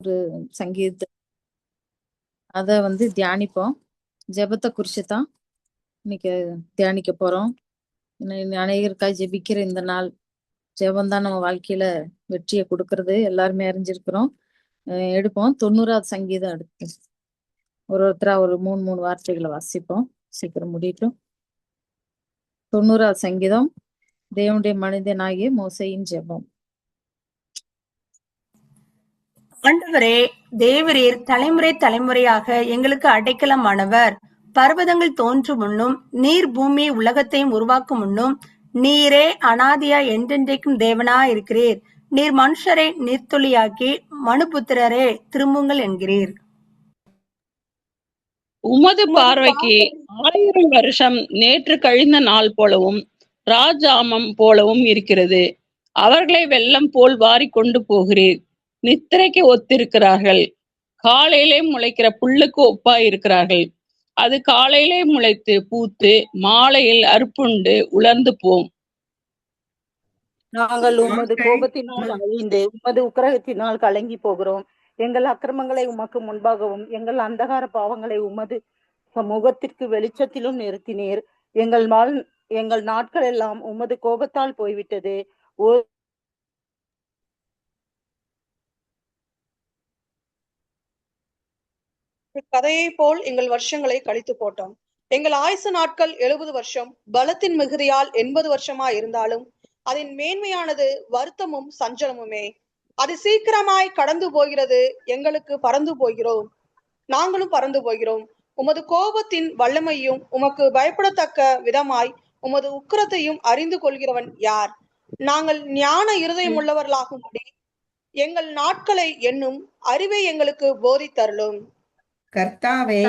ஒரு சங்கீத அத தியானிப்போம். ஜெபத்தை குறிச்சுதான் இன்னைக்கு தியானிக்க போறோம். அநேகருக்காய் ஜெபிக்கிற இந்த நாள் ஜெபம் தான் நம்ம வாழ்க்கையில வெற்றியை கொடுக்கறது எல்லாருமே அறிஞ்சிருக்கிறோம். எடுப்போம் 90வது சங்கீதம் எடுத்து ஒருத்தரா ஒரு 3 வார்த்தைகளை வாசிப்போம். சீக்கிரம் முடியட்டும். 90வது சங்கீதம் தேவனுடைய மனிதனாகிய மோசேயின் ஜெபம். ஆண்டவரே, தேவரீர் தலைமுறை தலைமுறையாக எங்களுக்கு அடைக்கலமானவர். பர்வதங்கள் தோன்றும் முன்னும் நீர் பூமி உலகத்தையும் உருவாக்கும் முன்னும் நீரே அனாதியா என்றென்றைக்கும் தேவனா இருக்கிறீர். நீர் மனுஷரை நீர்த்துளியாக்கி மனுபுத்திரரே திரும்புங்கள் என்கிறீர். உமது பார்வைக்கு 1000 வருஷம் நேற்று கழிந்த நாள் போலவும் ராஜாமம் போலவும் இருக்கிறது. அவர்களை வெள்ளம் போல் வாரி கொண்டு போகிறீர். நித்திரைக்கு ஒத்திருக்கிறார்கள். காலையிலே முளைக்கிற புல்லுக்கு ஒப்பாய் இருக்கிறார்கள். அது காலையிலே முளைத்து பூத்து மாலையில் அறுப்புண்டு உலர்ந்து போம். நாங்கள் உமது கோபத்தினால் அழிந்து உமது உக்கிரகத்தினால் கலங்கி போகிறோம். எங்கள் அக்கிரமங்களை உமக்கு முன்பாகவும் எங்கள் அந்தகார பாவங்களை உமது முகத்திற்கு வெளிச்சத்திலும் நிறுத்தினீர். எங்கள் நாட்கள் எல்லாம் உமது கோபத்தால் போய்விட்டது. கதையை போல் எங்கள் வருஷங்களை கழித்து போட்டோம். எங்கள் ஆயுசு நாட்கள் 70 வருஷம். பலத்தின் மிகுதியால் 80 வருஷமா இருந்தாலும் அதன் மேன்மையானது வருத்தமும் சஞ்சலமுமே. அது சீக்கிரமாய் கடந்து போகிறது. எங்களுக்கு பறந்து போகிறோம், நாங்களும் பறந்து போகிறோம். உமது கோபத்தின் வல்லமையும் உமக்கு பயப்படத்தக்க விதமாய் உமது உக்கிரத்தையும் அறிந்து கொள்கிறவன் யார்? நாங்கள் ஞான இருதயம் உள்ளவர்களாகும்படி எங்கள் நாட்களை என்னும் அறிவை எங்களுக்கு போதித்தருளும். கர்த்தாவே,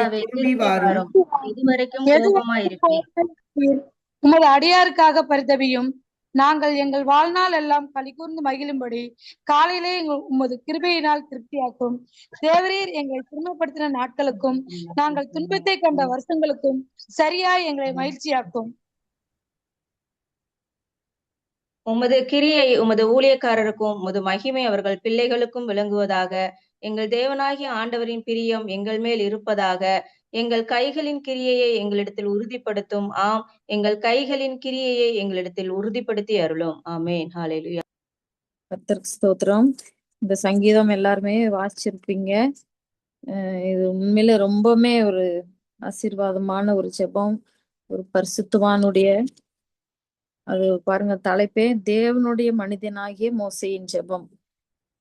உமது அடியாருக்காக பரிதபியும். நாங்கள் எங்கள் வாழ்நாள் எல்லாம் களிகூர்ந்து மகிழும்படி காலையிலே உமது கிருபையினால் திருப்தியாக்கும். தேவரீர் எங்களை துன்பப்படுத்தின நாட்களுக்கும் நாங்கள் துன்பத்தை கண்ட வருஷங்களுக்கும் சரியாய் எங்களை மகிழ்ச்சியாக்கும். உமது கிரியை உமது ஊழியக்காரருக்கும் உமது மகிமை அவர்கள் பிள்ளைகளுக்கும் விளங்குவதாக. எங்கள் தேவனாகிய ஆண்டவரின் பிரியம் எங்கள் மேல் இருப்பதாக. எங்கள் கைகளின் கிரியையை எங்களிடத்தில் உறுதிப்படுத்தும். ஆம், எங்கள் கைகளின் கிரியையை எங்களிடத்தில் உறுதிப்படுத்தி அருளும். ஆமேன். ஹல்லேலூயா. கர்த்தருக்கு ஸ்தோத்திரம். இந்த சங்கீதம் எல்லாருமே வாசிச்சிருப்பீங்க. இது உண்மையில ரொம்பவுமே ஒரு ஆசீர்வாதமான ஒரு ஜெபம், ஒரு பரிசுத்தவானுடைய அது பாருங்க, தலைப்பே தேவனுடைய மனிதனாகிய மோசேயின் ஜெபம்.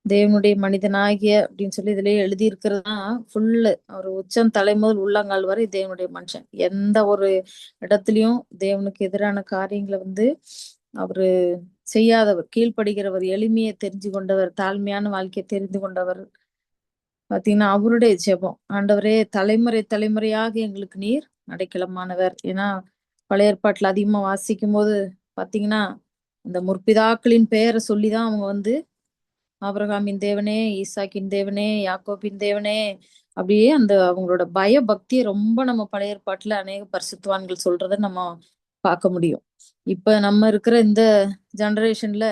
தேவனுடைய மனிதனாகிய அப்படின்னு சொல்லி இதுலயே எழுதி இருக்கிறதுனா ஃபுல்லு ஒரு உச்சம் தலை முதல் உள்ளங்கால் வரை தேவனுடைய மனுஷன். எந்த ஒரு இடத்துலயும் தேவனுக்கு எதிரான காரியங்களை அவரு செய்யாதவர், கீழ்ப்படுகிறவர், எளிமையை தெரிஞ்சு கொண்டவர், தாழ்மையான வாழ்க்கையை தெரிந்து கொண்டவர். பாத்தீங்கன்னா அவருடைய ஜெபம், ஆண்டவரே தலைமுறை தலைமுறையாக எங்களுக்கு நீர் அடைக்கலமானவர். ஏன்னா பழைய ஏற்பாட்டுல அதிகமா வாசிக்கும் போது பாத்தீங்கன்னா அந்த முற்பிதாக்களின் பெயரை சொல்லிதான் அவங்க ஆபிரகாமின் தேவனே, ஈசாக்கின் தேவனே, யாக்கோபின் தேவனே, அப்படியே அந்த அவங்களோட பய பக்தியை ரொம்ப நம்ம பழைய ஏற்பாட்டுல அநேக பரிசுத்தவான்கள் சொல்றத நம்ம பார்க்க முடியும். இப்ப நம்ம இருக்கிற இந்த ஜெனரேஷன்ல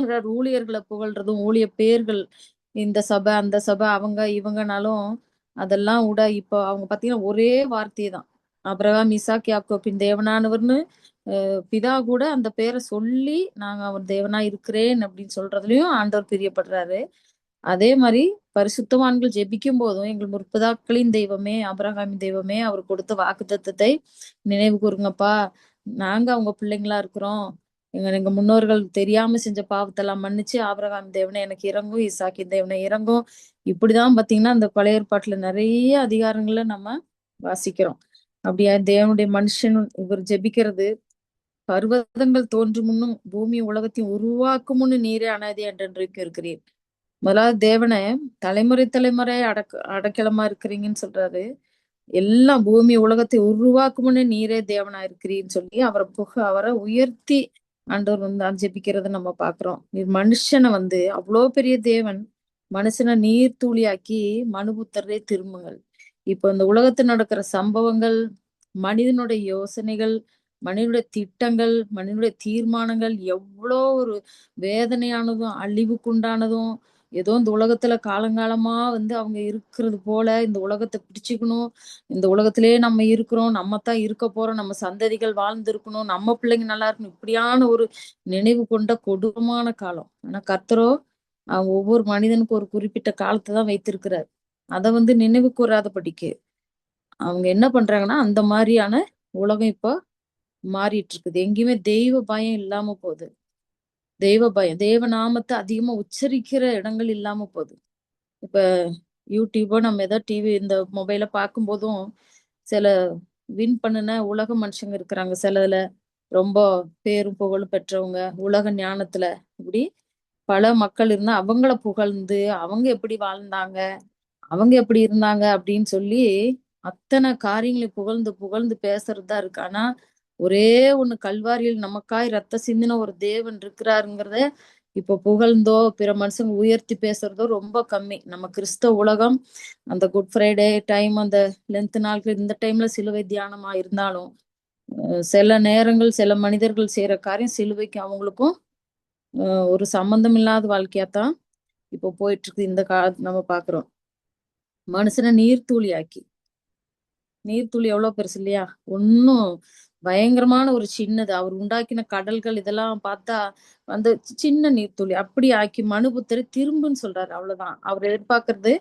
அதாவது ஊழியர்களை புகழ்றதும் ஊழிய பேர்கள், இந்த சபை அந்த சபை அவங்க இவங்கனாலும் அதெல்லாம் விட இப்போ அவங்க பாத்தீங்கன்னா ஒரே வார்த்தையை தான், ஆபிரகாம் ஈசாக் யாக்கோபின் தேவனானவர்னு பிதா கூட அந்த பேரை சொல்லி நாங்க அவர் தேவனா இருக்கிறேன் அப்படின்னு சொல்றதுலயும் ஆண்டவர் பிரியப்படுறாரு. அதே மாதிரி பரிசுத்தவான்கள் ஜெபிக்கும் போதும் எங்கள் முற்பிதாக்களின் தெய்வமே, ஆபிரகாமின் தெய்வமே, அவர் கொடுத்த வாக்குத்தத்தத்தை நினைவு கூறுங்கப்பா, நாங்க அவங்க பிள்ளைங்களா இருக்கிறோம், எங்க முன்னோர்கள் தெரியாம செஞ்ச பாவத்தெல்லாம் மன்னிச்சு ஆபிரகாம் தேவனை எனக்கு இறங்கும், ஈசாக்கின் தேவனை இறங்கும். இப்படிதான் பாத்தீங்கன்னா அந்த பழைய ஏற்பாட்டுல நிறைய அதிகாரங்களை நம்ம வாசிக்கிறோம். அப்படியா தேவனுடைய மனுஷன் இவர் ஜெபிக்கிறது, பர்வதங்கள் தோன்றும் முன்னும் பூமி உலகத்தையும் உருவாக்கும் முன்னு நீரே அனாதி என்றென்றைக்கு இருக்கிறீர். முதலாவது தேவனை தலைமுறை தலைமுறை அடைக்கலமா இருக்கிறீங்கன்னு சொல்றாரு. எல்லாம் பூமி உலகத்தை உருவாக்கும் முன்னே நீரே தேவனா இருக்கிறீன்னு சொல்லி அவரை உயர்த்தி ஆண்டவர் ஜெபிக்கிறத நம்ம பாக்குறோம். நீர் மனுஷனை அவ்வளோ பெரிய தேவன் மனுஷனை நீர் தூளியாக்கி மனுபுத்தரே திரும்புங்கள். இப்போ இந்த உலகத்தில் நடக்கிற சம்பவங்கள், மனிதனுடைய யோசனைகள், மனிதனுடைய திட்டங்கள், மனிதனுடைய தீர்மானங்கள் எவ்வளோ ஒரு வேதனையானதும் அழிவுக்குண்டானதும் ஏதோ இந்த உலகத்துல காலங்காலமா அவங்க இருக்கிறது போல இந்த உலகத்தை பிடிச்சுக்கணும், இந்த உலகத்திலேயே நம்ம இருக்கிறோம், நம்ம தான் இருக்க போறோம், நம்ம சந்ததிகள் வாழ்ந்து இருக்கணும், நம்ம பிள்ளைங்க நல்லா இருக்கணும், இப்படியான ஒரு நினைவு கொண்ட கொடூரமான காலம். ஆனா கர்த்தரோ ஒவ்வொரு மனிதனுக்கும் ஒரு குறிப்பிட்ட காலத்தை தான் வைத்திருக்கிறார். அதை நினைவு கூறாதபடிக்கு அவங்க என்ன பண்றாங்கன்னா, அந்த மாதிரியான உலகம் இப்போ மாறிட்டு இருக்குது. எங்கேயுமே தெய்வ பயம் இல்லாம போகுது. தெய்வ பயம், தேவ நாமத்தை அதிகமா உச்சரிக்கிற இடங்கள் இல்லாம போகுது. இப்ப யூடியூபோ நம்ம ஏதோ டிவி இந்த மொபைல பார்க்கும் போதும் சில வின் பண்ணுன உலக மனுஷங்க இருக்கிறாங்க. சிலதுல ரொம்ப பேரும் புகழும் பெற்றவங்க, உலக ஞானத்துல இப்படி பல மக்கள் இருந்தா அவங்கள புகழ்ந்து அவங்க எப்படி வாழ்ந்தாங்க, அவங்க எப்படி இருந்தாங்க அப்படின்னு சொல்லி அத்தனை காரியங்களை புகழ்ந்து புகழ்ந்து பேசுறதுதான் இருக்கு. ஆனா ஒரே ஒண்ணு, கல்வாரியில் நமக்காய் ரத்த சிந்தின ஒரு தேவன் இருக்கிறாருங்கிறத இப்ப புகழ்ந்தோ பிற மனுஷங்க உயர்த்தி பேசுறதோ ரொம்ப கம்மி. நம்ம கிறிஸ்தவ உலகம் அந்த குட் ஃப்ரைடே டைம், அந்த லென்த் நாட்கள், இந்த டைம்ல சிலுவை தியானமா இருந்தாலும் சில நேரங்கள் சில மனிதர்கள் செய்யற காரியம் சிலுவைக்கு அவங்களுக்கும் ஒரு சம்பந்தம் இல்லாத வாழ்க்கையாத்தான் இப்போ போயிட்டு இருக்கு. இந்த காலத்து நம்ம பாக்குறோம். மனுஷனை நீர்த்தூளி எவ்வளவு பெருசு இல்லையா? ஒன்னும் பயங்கரமான ஒரு சின்னது. அவர் உண்டாக்கின கடல்கள் இதெல்லாம் பார்த்தா அந்த சின்ன நீர்த்துளி அப்படி ஆக்கி மனுபுத்தரை திரும்புன்னு சொல்றாரு. அவ்வளவுதான் அவர் எதிர்பார்க்கறது.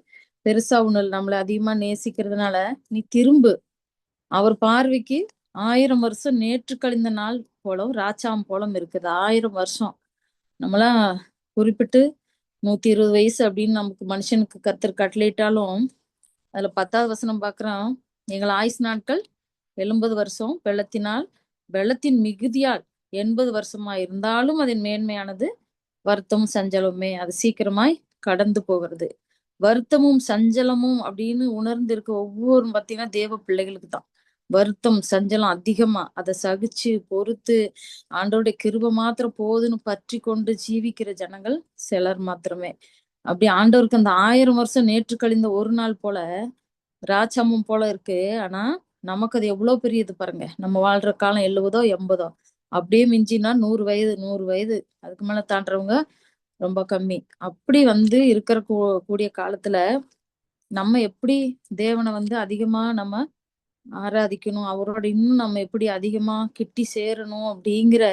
பெருசா ஒண்ணு நம்மள அதிகமா நேசிக்கிறதுனால நீ திரும்பு. அவர் பார்வைக்கு 1000 வருஷம் நேற்று கழிந்த நாள் போலும் ராச்சாம் போலம் இருக்குது. 1000 வருஷம் நம்மளாம் குறிப்பிட்டு 120 வயசு அப்படின்னு நமக்கு மனுஷனுக்கு கர்த்தர் கட்டளையிட்டாலும் அதுல 10வது வசனம் பாக்குறோம். எங்கள் ஆயுசு நாட்கள் 70 வருஷம், வெள்ளத்தின் மிகுதியால் 80 வருஷமா இருந்தாலும் அதன் மேன்மையானது வருத்தமும் சஞ்சலமுமே. அது சீக்கிரமாய் கடந்து போகிறது. வருத்தமும் சஞ்சலமும் அப்படின்னு உணர்ந்து இருக்க ஒவ்வொரு பார்த்தீங்கன்னா தேவ பிள்ளைகளுக்கு தான் வருத்தம் சஞ்சலம் அதிகமா. அதை சகிச்சு பொறுத்து ஆண்டோடைய கிருபை மாத்திரம் போதுன்னு பற்றி கொண்டு ஜீவிக்கிற ஜனங்கள் சிலர் மாத்திரமே. அப்படி ஆண்டவருக்கு அந்த 1000 வருஷம் நேற்று கழிந்த ஒரு நாள் போல ராஜாமம் போல இருக்கு. ஆனா நமக்கு அது எவ்வளவு பெரியது பாருங்க. நம்ம வாழ்ற காலம் 70ஓ 80ஓ, அப்படியே மிஞ்சினா 100 வயது அதுக்கு மேல தாண்டறவங்க ரொம்ப கம்மி. அப்படி இருக்கிற கூடிய காலத்துல நம்ம எப்படி தேவனை அதிகமா நம்ம ஆராதிக்கணும், அவரோட இன்னும் நம்ம எப்படி அதிகமா கிட்டி சேரணும் அப்படிங்கிற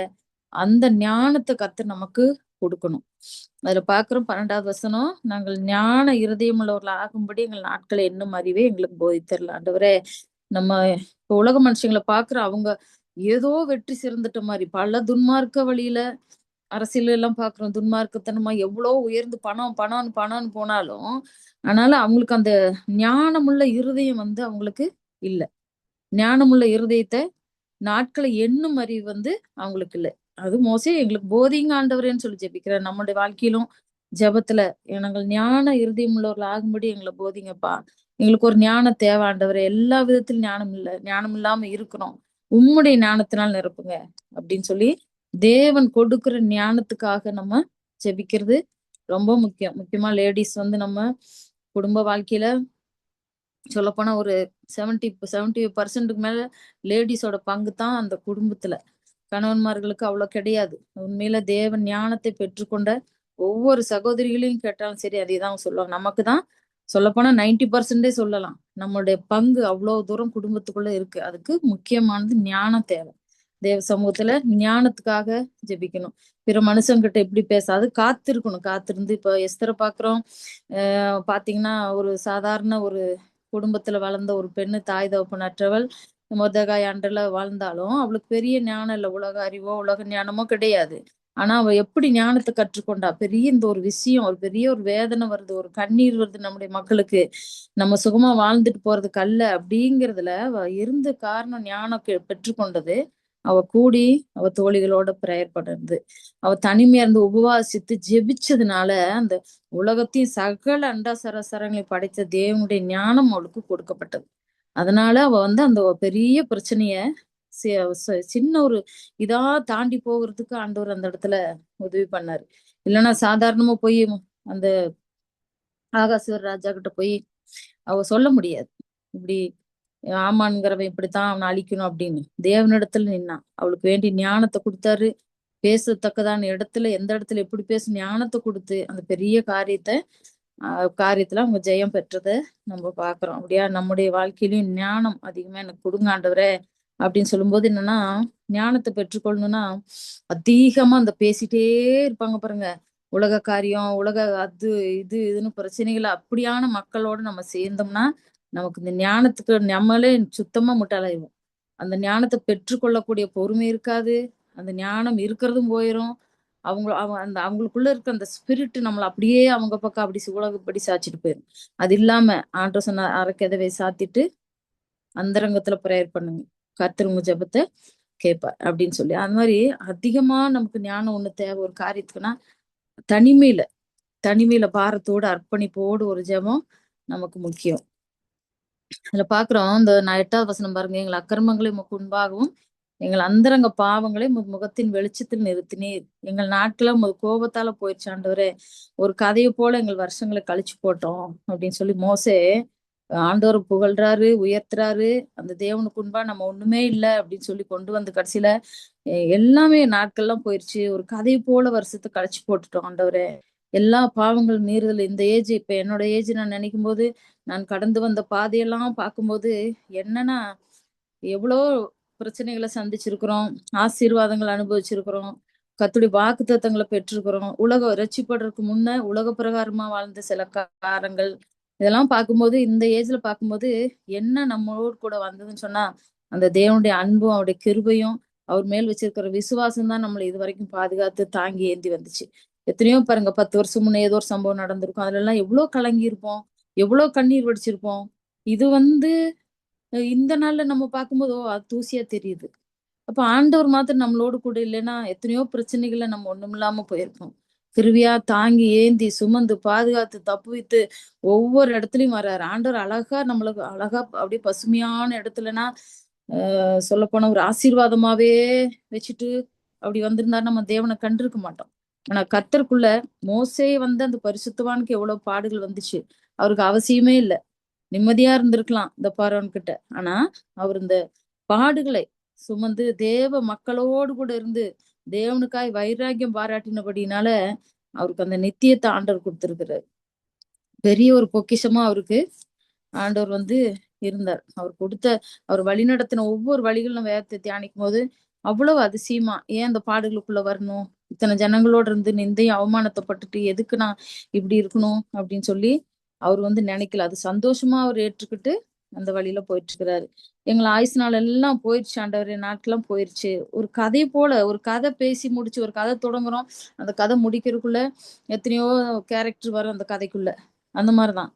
அந்த ஞானத்தை கர்த்தர் நமக்கு கொடுக்கணும். அதுல பாக்குறோம் 12வது வசனம், நாங்கள் ஞான இருதயம் உள்ளவர்கள் ஆகும்படி எங்கள் நாட்களை என்னும் அறிவே எங்களுக்கு போதித்தரல. ஆண்டவரே, நம்ம இப்ப உலக மனுஷங்களை பாக்குறோம், அவங்க ஏதோ வெற்றி சிறந்துட்ட மாதிரி பல துன்மார்க்க வழியில அரசியல் எல்லாம் பாக்குறோம். துன்மார்க்கத்தனமா எவ்வளவு உயர்ந்து பணம்னு போனாலும் ஆனாலும் அவங்களுக்கு அந்த ஞானமுள்ள இருதயம் அவங்களுக்கு இல்ல. ஞானமுள்ள இருதயத்தை நாட்களை எண்ணும் அறிவு அவங்களுக்கு இல்லை. அது மோசே எங்களுக்கு போதிங்க ஆண்டவரேன்னு சொல்லி ஜெபிக்கிறேன். நம்மளுடைய வாழ்க்கையிலும் ஜெபத்துல நாங்கள் ஞான இருதயம் உள்ளவர்கள் ஆகும்படி எங்களை போதிங்கப்பா. எங்களுக்கு ஒரு ஞானம் தேவை ஆண்டவரே. எல்லா விதத்திலும் ஞானம் இல்லாம இருக்கிறோம், உம்முடைய ஞானத்தினால் நிரப்புங்க அப்படின்னு சொல்லி தேவன் கொடுக்கிற ஞானத்துக்காக நம்ம ஜெபிக்கிறது ரொம்ப முக்கியம். முக்கியமா லேடிஸ் நம்ம குடும்ப வாழ்க்கையில சொல்லப்போனா ஒரு 70% மேல லேடிஸோட பங்கு தான் அந்த குடும்பத்துல. கணவன்மார்களுக்கு அவ்வளவு கிடையாது. உண்மையில தேவன் ஞானத்தை பெற்றுக்கொண்ட ஒவ்வொரு சகோதரிகளையும் கேட்டாலும் சரி அதேதான் சொல்லுவாங்க. நமக்கு தான் சொல்லப்போனா 90% சொல்லலாம். நம்மளுடைய பங்கு அவ்வளவு தூரம் குடும்பத்துக்குள்ள இருக்கு. அதுக்கு முக்கியமானது ஞானம் தேவை. தேவ சமூகத்துல ஞானத்துக்காக ஜெபிக்கணும். பிற மனுஷங்கிட்ட எப்படி காத்திருக்கணும். காத்திருந்து இப்ப எஸ்தரை பாக்குறோம். பாத்தீங்கன்னா ஒரு சாதாரண ஒரு குடும்பத்துல வளர்ந்த ஒரு பெண்ணு, தாய் தகப்பனற்றவள், மொர்தெகாய் அண்டர்ல வாழ்ந்தாலும் அவளுக்கு பெரிய ஞானம் இல்லை, உலக அறிவோ உலக ஞானமோ கிடையாது. ஆனா அவ எப்படி ஞானத்தை கற்றுக்கொண்டா? பெரிய இந்த ஒரு விஷயம், ஒரு பெரிய ஒரு வேதனை வருது, ஒரு கண்ணீர் வருது நம்முடைய மக்களுக்கு, நம்ம சுகமா வாழ்ந்துட்டு போறதுக்கு அல்ல அப்படிங்கிறதுல அவ இருந்த காரணம் ஞானம் பெற்றுக்கொண்டது. அவ கூடி அவ தோழிகளோட பிரேயர் பண்ணுறது, அவ தனிமையா இருந்து உபவாசித்து ஜெபிச்சதுனால அந்த உலகத்தையும் சகல அண்டா சரசரங்களை படைத்த தேவனுடைய ஞானம் அவளுக்கு கொடுக்கப்பட்டது. அதனால அவ அந்த பெரிய பிரச்சனைய சின்ன ஒரு இதா தாண்டி போகிறதுக்கு ஆண்டவர் அந்த இடத்துல உதவி பண்ணாரு. இல்லைன்னா சாதாரணமா போய் அந்த ஆகாசுவர் ராஜா கிட்ட போய் அவ சொல்ல முடியாது, இப்படி ஆமான்கிறவன் இப்படித்தான் அவனை அழிக்கணும் அப்படின்னு. தேவனிடத்துல நின்னான், அவளுக்கு வேண்டிய ஞானத்தை கொடுத்தாரு. பேசத்தக்கதான இடத்துல எந்த இடத்துல எப்படி பேச ஞானத்தை கொடுத்து அந்த பெரிய காரியத்துல அவங்க ஜெயம் பெற்றதை நம்ம பாக்குறோம். அப்படியா நம்முடைய வாழ்க்கையிலயும் ஞானம் அதிகமா எனக்கு கொடுங்க ஆண்டவரே அப்படின்னு சொல்லும்போது என்னன்னா, ஞானத்தை பெற்றுக்கொள்ளணும்னா அதிகமா அந்த பேசிட்டே இருப்பாங்க பாருங்க. உலக காரியம், உலக இதுன்னு பிரச்சனைகள் அப்படியான மக்களோட நம்ம சேர்ந்தோம்னா நமக்கு இந்த ஞானத்துக்கு நம்மளே சுத்தமா முட்டாளாயிருவோம். அந்த ஞானத்தை பெற்றுக்கொள்ளக்கூடிய பொறுமை இருக்காது. அந்த ஞானம் இருக்கிறதும் போயிரும். அவங்களுக்குள்ள இருக்க அந்த ஸ்பிரிட் நம்மள அப்படியே அவங்க பக்கம் அப்படி உலகப்படி சாச்சிட்டு போயிரும். அது இல்லாம ஆண்டவர் சொன்ன அரைக்கதவை சாத்திட்டு அந்தரங்கத்துல பிரேயர் பண்ணுங்க, கர்த்தர் உங்க ஜெபத்தை கேட்பார் அப்படின்னு சொல்லி. அது மாதிரி அதிகமா நமக்கு ஞானம் ஒண்ணு தேவை ஒரு காரியத்துக்குன்னா, தனிமையில பாரத்தோடு அர்ப்பணிப்போடு ஒரு ஜெபம் நமக்கு முக்கியம். அதுல பாக்குறோம், இந்த 8வது வசனம் பாருங்க, எங்கள் அக்கிரமங்களை உமக்கு முன்பாகவும் எங்கள் அந்தரங்க பாவங்களை முகத்தின் வெளிச்சத்தில் நிறுத்தினீர். எங்கள் நாட்கள உமது கோபத்தால போயிடுச்சு ஆண்டவரே. ஒரு கதையை போல எங்கள் வருஷங்களை கழிச்சு போட்டோம் அப்படின்னு சொல்லி மோசே ஆண்டவர் புகழ்றாரு, உயர்த்துறாரு. அந்த தேவனுக்கு முன்பா நம்ம ஒண்ணுமே இல்லை அப்படின்னு சொல்லி கொண்டு வந்து கடைசியில எல்லாமே நாட்கள்லாம் போயிடுச்சு. ஒரு கதை போல வருஷத்தை கழிச்சு போட்டுட்டோம் ஆண்டவரே. எல்லா பாவங்கள் மீறுதல் இந்த ஏஜ், இப்ப என்னோட ஏஜ் நான் நினைக்கும் போது, நான் கடந்து வந்த பாதையெல்லாம் பார்க்கும்போது என்னன்னா, எவ்வளோ பிரச்சனைகளை சந்திச்சிருக்கிறோம், ஆசீர்வாதங்களை அனுபவிச்சிருக்கிறோம், கர்த்தருடைய வாக்குத்தத்தங்களை பெற்றிருக்கிறோம். ரட்சிப்படுறதுக்கு முன்ன உலக பிரகாரமா வாழ்ந்த சில காரங்கள் இதெல்லாம் பார்க்கும்போது, இந்த ஏஜ்ல பார்க்கும்போது என்ன நம்மளோடு கூட வந்ததுன்னு சொன்னா, அந்த தேவனுடைய அன்பும் அவருடைய கிருபையும் அவர் மேல் வச்சிருக்கிற விசுவாசம் தான் நம்மளை இது வரைக்கும் பாதுகாத்து தாங்கி ஏந்தி வந்துச்சு. எத்தனையோ பாருங்க, 10 வருஷம் முன்ன ஏதோ ஒரு சம்பவம் நடந்திருக்கும். அதுல எல்லாம் எவ்வளவு கலங்கி இருப்போம், எவ்வளவு கண்ணீர் வடிச்சிருப்போம். இது இந்த நாள்ல நம்ம பார்க்கும்போது அது தூசியா தெரியுது. அப்ப ஆண்டவர் மாத்திரம் நம்மளோடு கூட இல்லைன்னா எத்தனையோ பிரச்சனைகளை நம்ம ஒண்ணுமில்லாம போயிருப்போம். கிருவியா தாங்கி ஏந்தி சுமந்து பாதுகாத்து தப்புவித்து ஒவ்வொரு இடத்துலயும் வர்றாரு ஆண்டவர். நம்மளுக்கு அழகா அப்படியே பசுமையான இடத்துலனா சொல்ல போன ஒரு ஆசீர்வாதமாவே வச்சுட்டு அப்படி வந்திருந்தா நம்ம தேவனை கண்டிருக்க மாட்டோம். ஆனா கர்த்தருக்குள்ள மோசே அந்த பரிசுத்தவானுக்கு எவ்வளவு பாடுகள் வந்துச்சு. அவருக்கு அவசியமே இல்லை, நிம்மதியா இருந்திருக்கலாம் இந்த பார்வோன் கிட்ட. ஆனா அவர் இந்த பாடுகளை சுமந்து தேவ மக்களோடு கூட இருந்து தேவனுக்காய் வைராக்கியம் பாராட்டினபடினால அவருக்கு அந்த நித்தியத்தை ஆண்டவர் கொடுத்திருக்கிறார். பெரிய ஒரு பொக்கிஷமா அவருக்கு ஆண்டவர் இருந்தார். அவர் வழி நடத்தின ஒவ்வொரு வழிகளும் வேதத்தை தியானிக்கும் போது அவ்வளவு அதிசயமா, ஏன் அந்த பாடுகளுக்குள்ள வரணும், இத்தனை ஜனங்களோட இருந்து நிந்தையும் அவமானத்தைப்பட்டுட்டு எதுக்கு நான் இப்படி இருக்கணும் அப்படின்னு சொல்லி அவர் நினைக்கல. அது சந்தோஷமா அவர் ஏற்றுக்கிட்டு அந்த வழியில போயிட்டு இருக்கிறாரு. எங்களை ஆயுசு நாள் எல்லாம் போயிடுச்சு ஆண்டவரே, நாட்கெல்லாம் போயிடுச்சு. ஒரு கதை போல ஒரு கதை பேசி முடிச்சு ஒரு கதை தொடங்குறோம், அந்த கதை முடிக்கிறதுக்குள்ள எத்தனையோ கேரக்டர் வரும் அந்த கதைக்குள்ள. அந்த மாதிரிதான்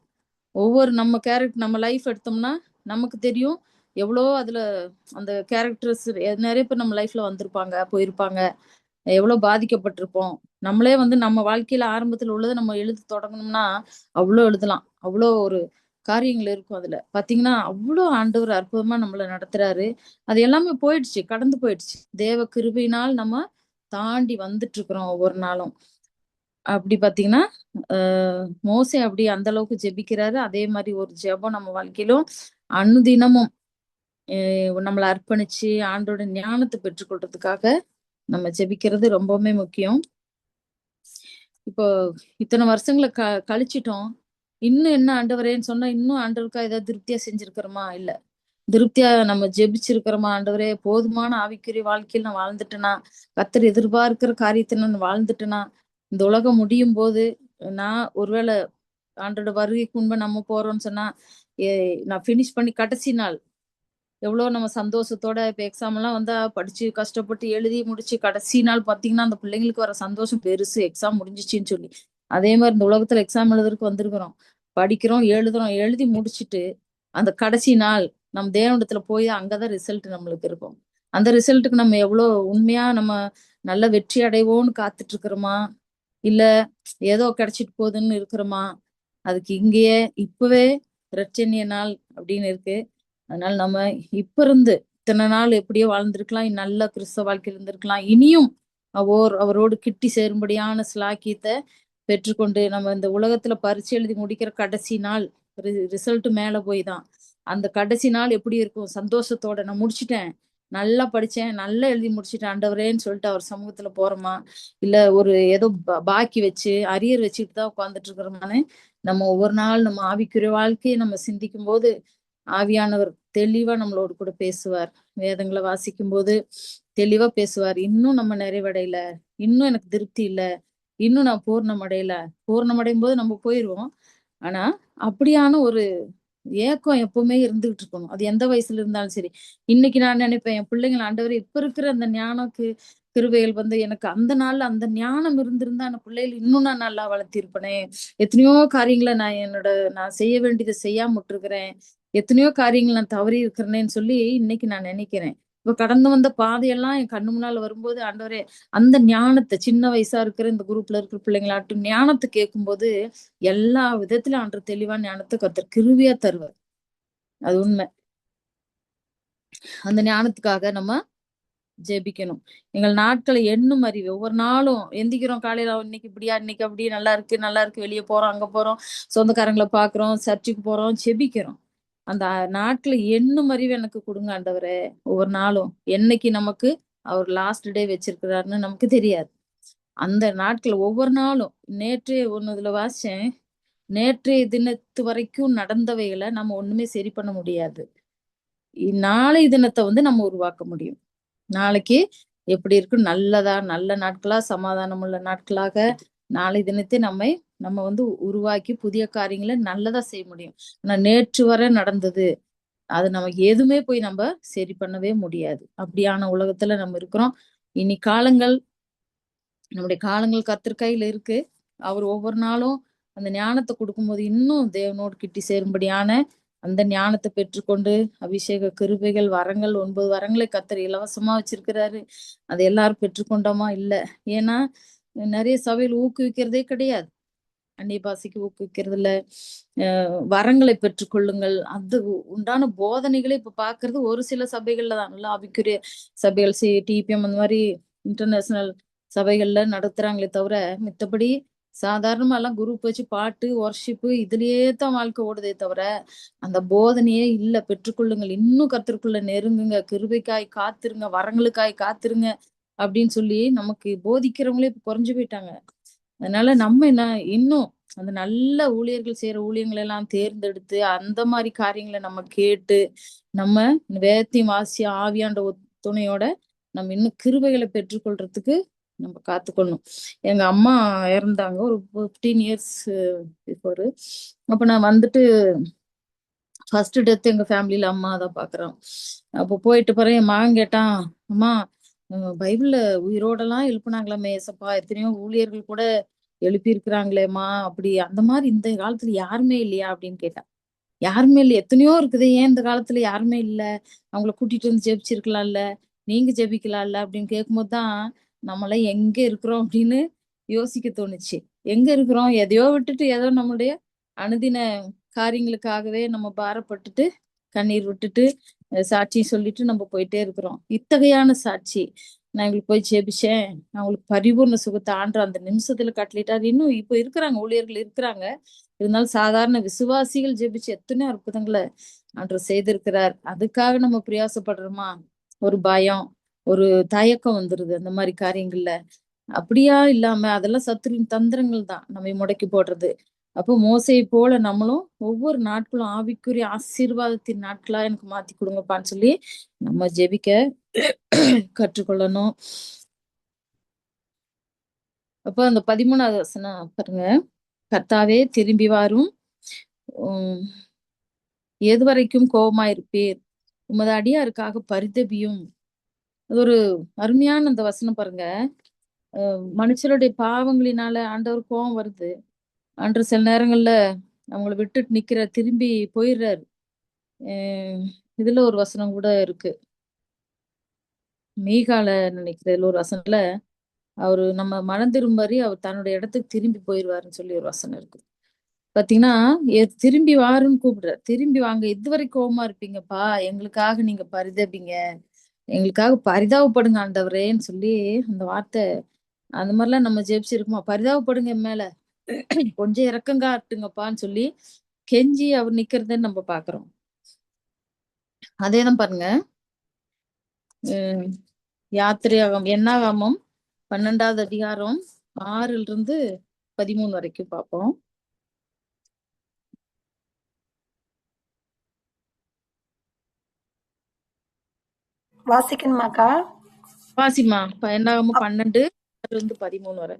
ஒவ்வொரு நம்ம கேரக்டர், நம்ம லைஃப் எடுத்தோம்னா நமக்கு தெரியும் எவ்வளோ அதுல அந்த கேரக்டர்ஸ் நிறைய பேர் நம்ம லைஃப்ல வந்திருப்பாங்க, போயிருப்பாங்க, எவ்வளவு பாதிக்கப்பட்டிருப்போம். நம்மளே நம்ம வாழ்க்கையில ஆரம்பத்துல உள்ளதை நம்ம எழுத தொடங்கணும்னா அவ்வளோ எழுதலாம். அவ்வளோ ஒரு காரியங்கள் இருக்கும் அதுல. பாத்தீங்கன்னா அவ்வளோ ஆண்டவர் அற்புதமா நம்மளை நடத்துறாரு. அது எல்லாமே போயிடுச்சு, கடந்து போயிடுச்சு. தேவ கிருபையினால் நம்ம தாண்டி வந்துட்டு இருக்கிறோம் ஒவ்வொரு நாளும். அப்படி பாத்தீங்கன்னா மோசே அப்படி அந்த அளவுக்கு ஜெபிக்கிறாரு. அதே மாதிரி ஒரு ஜெபம் நம்ம வாழ்க்கையிலும் அனுதினமும் நம்மளை அர்ப்பணிச்சு ஆண்டோட ஞானத்தை பெற்றுக்கொள்றதுக்காக நம்ம ஜெபிக்கிறது ரொம்பவுமே முக்கியம். இப்போ இத்தனை வருஷங்களை கழிச்சிட்டோம். இன்னும் என்ன ஆண்டவரேன்னு சொன்னா, இன்னும் ஆண்டவருக்கா ஏதாவது திருப்தியா செஞ்சிருக்கிறோமா? இல்ல. திருப்தியா நம்ம ஜெபிச்சிருக்கிறோமா? ஆண்டவரே போதுமான ஆவிக்குரிய வாழ்க்கையில் நான் வாழ்ந்துட்டேனா, கர்த்தர் எதிர்பார்க்கிற காரியத்தை நான் வாழ்ந்துட்டேனா, இந்த உலகம் முடியும் போது நான் ஒருவேளை ஆண்டோட வருகைக்கு முன்பு நம்ம போறோம்னு சொன்னா நான் பினிஷ் பண்ணி கடைசி நாள் எவ்வளவு நம்ம சந்தோஷத்தோட இப்ப எக்ஸாம் எல்லாம் படிச்சு கஷ்டப்பட்டு எழுதி முடிச்சு கடைசி நாள் பாத்தீங்கன்னா அந்த பிள்ளைங்களுக்கு வர சந்தோஷம் பெருசு, எக்ஸாம் முடிஞ்சிச்சுன்னு சொல்லி. அதே மாதிரி இந்த உலகத்துல எக்ஸாம் எழுதுறதுக்கு வந்திருக்கிறோம், படிக்கிறோம், எழுதுறோம், எழுதி முடிச்சுட்டு அந்த கடைசி நாள் நம்ம தேவனிடத்துல போய் அங்கதான் ரிசல்ட் நம்மளுக்கு இருக்கும். அந்த ரிசல்ட்டுக்கு நம்ம எவ்வளவு உண்மையா நம்ம நல்ல வெற்றி அடைவோன்னு காத்துட்டு இருக்கிறோமா, இல்ல ஏதோ கிடைச்சிட்டு போகுதுன்னு இருக்கிறோமா? அதுக்கு இங்கேயே இப்பவே ரட்சணிய நாள் அப்படின்னு இருக்கு. அதனால நம்ம இப்ப இருந்து இத்தனை நாள் எப்படியோ வாழ்ந்திருக்கலாம், நல்ல கிறிஸ்தவ வாழ்க்கையில் இருந்திருக்கலாம். இனியும் அவரோடு கிட்டி சேரும்படியான சிலாக்கியத்தை பெற்றுக்கொண்டு நம்ம இந்த உலகத்துல பரீட்சை எழுதி முடிக்கிற கடைசி நாள் ரிசல்ட் மேல போய் தான் அந்த கடைசி நாள் எப்படி இருக்கும், சந்தோஷத்தோட நான் முடிச்சுட்டேன், நல்லா படிச்சேன், நல்லா எழுதி முடிச்சுட்டேன் ஆண்டவரேன்னு சொல்லிட்டு அவர் சமூகத்துல போறோமா, இல்ல ஒரு ஏதோ பாக்கி வச்சு அரியர் வச்சுட்டு தான் உட்கார்ந்துட்டு இருக்கிறோமான்னு நம்ம ஒவ்வொரு நாள் நம்ம ஆவிக்குரிய வாழ்க்கையை நம்ம சிந்திக்கும் போது ஆவியானவர் தெளிவா நம்மளோடு கூட பேசுவார். வேதங்களை வாசிக்கும் போது தெளிவா பேசுவார். இன்னும் நம்ம நிறைவடையல, இன்னும் எனக்கு திருப்தி இல்ல, இன்னும் நான் பூர்ணமடையல. பூர்ணமடையும் போது நம்ம போயிருவோம். ஆனா அப்படியான ஒரு ஏக்கம் எப்பவுமே இருந்துகிட்டு இருக்கணும். அது எந்த வயசுல இருந்தாலும் சரி. இன்னைக்கு நான் நினைப்பேன், என் பிள்ளைங்களை ஆண்டவர் இப்ப இருக்கிற அந்த ஞானக்கு கிருபைகள் வந்து எனக்கு அந்த நாள்ல அந்த ஞானம் இருந்திருந்தா அந்த பிள்ளைகள் இன்னும் நான் நல்லா வளர்த்திருப்பேனே. எத்தனையோ காரியங்களை நான் செய்ய வேண்டியதை செய்யாம விட்டுருக்கிறேன். எத்தனையோ காரியங்கள் நான் தவறி இருக்கிறேன்னு சொல்லி இன்னைக்கு நான் நினைக்கிறேன். இப்ப கடந்து வந்த பாதையெல்லாம் என் கண்ணு முன்னால வரும்போது ஆண்டவரே, அந்த ஞானத்தை சின்ன வயசா இருக்கிற இந்த குரூப்ல இருக்கிற பிள்ளைங்களாட்டும் ஞானத்தை கேட்கும்போது எல்லா விதத்திலும் ஆண்டவர் தெளிவான ஞானத்தை கர்த்தர் கிருபையா தருவார். அது உண்மை. அந்த ஞானத்துக்காக நம்ம ஜெபிக்கணும். எங்கள் நாட்களை எண்ணும் அறிவு. ஒவ்வொரு நாளும் எந்திக்கிறோம் காலையில, இன்னைக்கு இப்படியா, இன்னைக்கு அப்படி, நல்லா இருக்கு, வெளியே போறோம், அங்க போறோம், சொந்தக்காரங்களை பாக்குறோம், சர்ச்சுக்கு போறோம், ஜெபிக்கிறோம். அந்த நாட்களை எண்ணும் அறிவு எனக்கு கொடுங்க ஆண்டவரே. ஒவ்வொரு நாளும் என்னைக்கு நமக்கு அவர் லாஸ்ட் டே வச்சிருக்கிறாருன்னு நமக்கு தெரியாது. அந்த நாட்கள் ஒவ்வொரு நாளும் நேற்றைய ஒண்ணுல வாசிச்சேன், நேற்றைய தினத்து வரைக்கும் நடந்தவைகளை நம்ம ஒண்ணுமே சரி பண்ண முடியாது. நாளை தினத்தை வந்து நம்ம உருவாக்க முடியும். நாளைக்கு எப்படி இருக்கு, நல்ல நாட்களா, சமாதானம் உள்ள நாட்களாக நாளை தினத்தை நம்ம வந்து உருவாக்கி புதிய காரியங்களை நல்லதா செய்ய முடியும். ஆனா நேற்று வரை நடந்தது அது நமக்கு எதுவுமே போய் நம்ம சரி பண்ணவே முடியாது. அப்படியான உலகத்துல நம்ம இருக்கிறோம். இனி நம்முடைய காலங்கள் கர்த்தர் கையில இருக்கு. அவர் ஒவ்வொரு நாளும் அந்த ஞானத்தை கொடுக்கும்போது இன்னும் தேவனோடு கிட்டி சேரும்படியான அந்த ஞானத்தை பெற்றுக்கொண்டு அபிஷேக கிருபைகள் வரங்கள் 9 வரங்களை கர்த்தர் இலவசமா வச்சிருக்கிறாரு. அது எல்லாரும் பெற்றுக்கொண்டோமா? இல்ல. ஏன்னா நிறைய சபையில் ஊக்குவிக்கிறதே கிடையாது. அந்நிய பாஷைக்கு ஊக்குவிக்கிறது இல்ல. வரங்களை பெற்றுக்கொள்ளுங்கள், அது உண்டான போதனைகளை இப்ப பாக்குறது ஒரு சில சபைகள்ல தான். நல்லா ஆவிக்குரிய சபைகள், டிபிஎம் அந்த மாதிரி இன்டர்நேஷனல் சபைகள்ல நடத்துறாங்களே தவிர, மித்தபடி சாதாரணமா எல்லாம் குரூப் வச்சு பாட்டு ஒர்ஷிப்பு இதுலயே தான் வாழ்க்கை ஓடுதே தவிர அந்த போதனையே இல்ல. பெற்றுக்கொள்ளுங்கள், இன்னும் கர்த்தருக்குள்ள நெருங்குங்க, கிருபைக்காய் காத்திருங்க, வரங்களுக்காய் காத்திருங்க அப்படின்னு சொல்லி நமக்கு போதிக்கிறவங்களே இப்ப குறைஞ்சு போயிட்டாங்க. அதனால நம்ம என்ன இன்னும் அந்த நல்ல ஊழியர்கள் செய்யற ஊழியங்களை எல்லாம் தேர்ந்தெடுத்து அந்த மாதிரி காரியங்களை நம்ம கேட்டு நம்ம வேதத்தையும் வாசி ஆவியாண்ட துணையோட நம்ம இன்னும் கிருபைகளை பெற்றுக்கொள்றதுக்கு நம்ம காத்துக்கொள்ளணும். எங்க அம்மா இறந்தாங்க ஒரு 15 இயர்ஸ் பிஃபோர். அப்ப நான் வந்துட்டு ஃபர்ஸ்ட் டெத் எங்க ஃபேமிலியில அம்மா தான் பாக்குறோம். அப்போ போயிட்டு பிறகு என் மகன் கேட்டான், அம்மா பைபிள்ல உயிரோடெல்லாம் எழுப்புனாங்களாமே ஏசப்பா, எத்தனையோ ஊழியர்கள் கூட எழுப்பி இருக்கிறாங்களேம்மா, அப்படி அந்த மாதிரி இந்த காலத்துல யாருமே இல்லையா அப்படின்னு கேட்டான். யாருமே இல்லை, எத்தனையோ இருக்குது, ஏன் இந்த காலத்துல யாருமே இல்ல, அவங்கள கூட்டிட்டு வந்து ஜெபிச்சிருக்கலாம்ல, நீங்க ஜெபிக்கலாம்ல அப்படின்னு கேட்கும்போதுதான் நம்மளாம் எங்க இருக்கிறோம் அப்படின்னு யோசிக்க தோணுச்சு. எங்க இருக்கிறோம், எதையோ விட்டுட்டு ஏதோ நம்மளுடைய அனுதின காரியங்களுக்காகவே நம்ம பாரப்பட்டுட்டு கண்ணீர் விட்டுட்டு சாட்சி சொல்லிட்டு நம்ம போயிட்டே இருக்கிறோம். இத்தகையான சாட்சி நான் இவங்களுக்கு போய் ஜெபிச்சேன், அவங்களுக்கு பரிபூர்ண சுகத்தை ஆண்டவர் அந்த நிமிஷத்துல கட்டளிட்டார். இன்னும் இப்ப இருக்கிறாங்க, ஊழியர்கள் இருக்கிறாங்க. இருந்தாலும் சாதாரண விசுவாசிகள் ஜெபிச்சு எத்தனை அற்புதங்களை ஆண்டவர் செய்திருக்கிறார். அதுக்காக நம்ம பிரயாசப்படுறோமா? ஒரு பயம், ஒரு தயக்கம் வந்துருது அந்த மாதிரி காரியங்கள்ல. அப்படியா இல்லாம அதெல்லாம் சத்துருவின் தந்திரங்கள் தான் நம்மை முடக்கி போடுறது. அப்போ மோசையை போல நம்மளும் ஒவ்வொரு நாட்களும் ஆவிக்குரிய ஆசீர்வாதத்தின் நாட்களா எனக்கு மாத்தி கொடுங்கப்பான்னு சொல்லி நம்ம ஜெபிக்க கற்றுக்கொள்ளணும். அப்போ அந்த 13வது வசனம் பாருங்க, கர்த்தாவே திரும்பி வாரும், எதுவரைக்கும் கோபமாயிருப்பீர், உமது அடியாருக்காக பரிதபியும். அது ஒரு அருமையான அந்த வசனம் பாருங்க. மனுஷருடைய பாவங்களினால ஆண்டவர் கோபம் வருது. ஆண்டவர் சில நேரங்கள்ல அவங்களை விட்டுட்டு திரும்பி போயிடுறாரு. இதுல ஒரு வசனம் கூட இருக்கு, மீகால நினைக்கிறதுல ஒரு வசனத்துல அவரு நம்ம மனம் திரும்பி அவர் தன்னுடைய இடத்துக்கு திரும்பி போயிடுவாருன்னு சொல்லி ஒரு வசனம் இருக்கு. பாத்தீங்கன்னா திரும்பி வாருன்னு கூப்பிடுற, திரும்பி வாங்க, இதுவரைக்கும் கோவமா இருப்பீங்கப்பா, எங்களுக்காக நீங்க பரிதபிங்க, எங்களுக்காக பரிதாபப்படுங்க ஆண்டவரேன்னு சொல்லி அந்த வார்த்தை. அந்த மாதிரிலாம் நம்ம ஜெபிச்சிருக்குமா? பரிதாபப்படுங்க என் மேல, கொஞ்சம் இறக்கம் காட்டுங்கப்பான்னு சொல்லி கெஞ்சி அவர் நிக்கிறதுன்னு நம்ம பாக்குறோம். அதேதான் பாருங்க, அஹ் யாத்திரையாகம் என்னாகமம் 12வது அதிகாரம் 6 13 வரைக்கும் பார்ப்போம். வாசிக்கணுமாக்கா? வாசிமா. என்னாகமம் 12 13 வரை.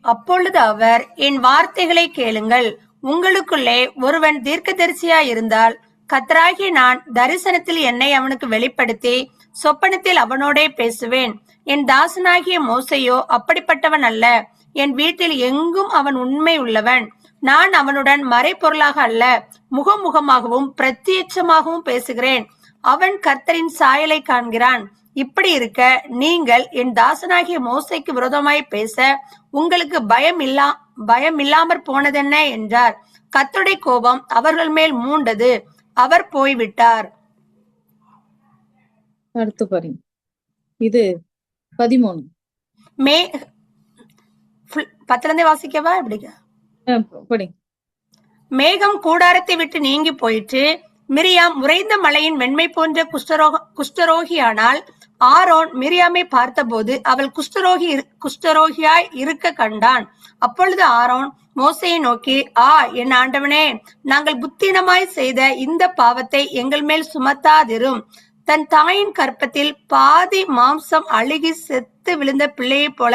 அப்பொழுது அவர், என் வார்த்தைகளை கேளுங்கள். உங்களுக்குள்ளே ஒருவன் தீர்க்கதரிசியாய் இருந்தால், கர்த்தராகிய நான் தரிசனத்தில் என்னை அவனுக்கு வெளிப்படுத்தி சொப்பனத்தில் அவனோடே பேசுவேன். என் தாசனாகிய மோசையோ அப்படிப்பட்டவன் அல்ல. என் வீட்டில் எங்கும் அவன் உண்மை உள்ளவன். நான் அவனுடன் மறைபொருளாக அல்ல, முகமுகமாகவும் பிரத்யட்சமாகவும் பேசுகிறேன். அவன் கர்த்தரின் சாயலை காண்கிறான். இப்படி இருக்க நீங்கள் என் தாசனாகிய மோசைக்கு விரோதமாய் பேச உங்களுக்கு பயம் இல்லாமற் போனதென்ன என்றார். கர்த்தருடைய கோபம் அவர்கள் மேல் மூண்டது. அவர் போய்விட்டார். அடுத்து பாருங்க, இது 13. மே 10 வாசிக்கவா? எப்படிங்க? படி. மேகம் கூடாரத்தை விட்டு நீங்கி போயிற்று. மிரியாம் உறைந்த மலையின் வெண்மை போன்ற குஷ்டரோகியானால், ஆரோன் மிரியாமை பார்த்தபோது அவள் குஷ்டரோகியாய் இருக்க கண்டான். அப்பொழுது ஆரோன் மோசையை நோக்கி, என் ஆண்டவனே, நாங்கள் புத்தீனமாய் செய்த இந்த பாவத்தை எங்கள் மேல் சுமத்தாதிரும். தன் தாயின் கற்பத்தில் பாதி மாம்சம் அழுகி செத்து விழுந்த பிள்ளையைப் போல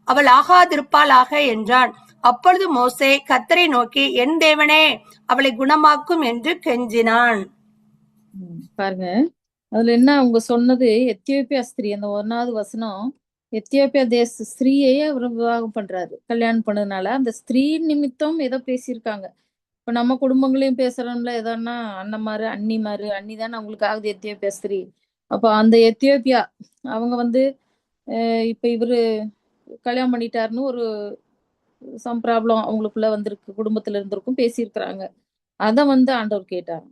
அவள் ஆகாதிருப்பாளாக என்றான். அப்பொழுது மோசே கர்த்தரை நோக்கி, என் தேவனே, அவளை குணமாக்கும் என்று கெஞ்சினான். பாருங்க, அதுல என்ன அவங்க சொன்னது, எத்தியோப்பியா ஸ்திரீ. அந்த 1வது வசனம், எத்தியோப்பியா தேச ஸ்திரீயே அவர் விவாகம் பண்றாரு, கல்யாணம் பண்ணதுனால. அந்த ஸ்திரீ நிமித்தம் ஏதோ பேசியிருக்காங்க. இப்ப நம்ம குடும்பங்களையும் பேசுறோம்ல, எதோன்னா அண்ணன்மாரு அண்ணிமாரு, அண்ணி தானே அவங்களுக்கு ஆகுது எத்தியோப்பியா ஸ்திரீ. அப்போ அந்த எத்தியோப்பியா அவங்க இப்ப இவரு கல்யாணம் பண்ணிட்டாருன்னு ஒரு சம் ப்ராப்ளம் அவங்களுக்குள்ள வந்திருக்கு, குடும்பத்துல இருந்திருக்கும், பேசியிருக்கிறாங்க. அத ஆண்டவர் கேட்டார்.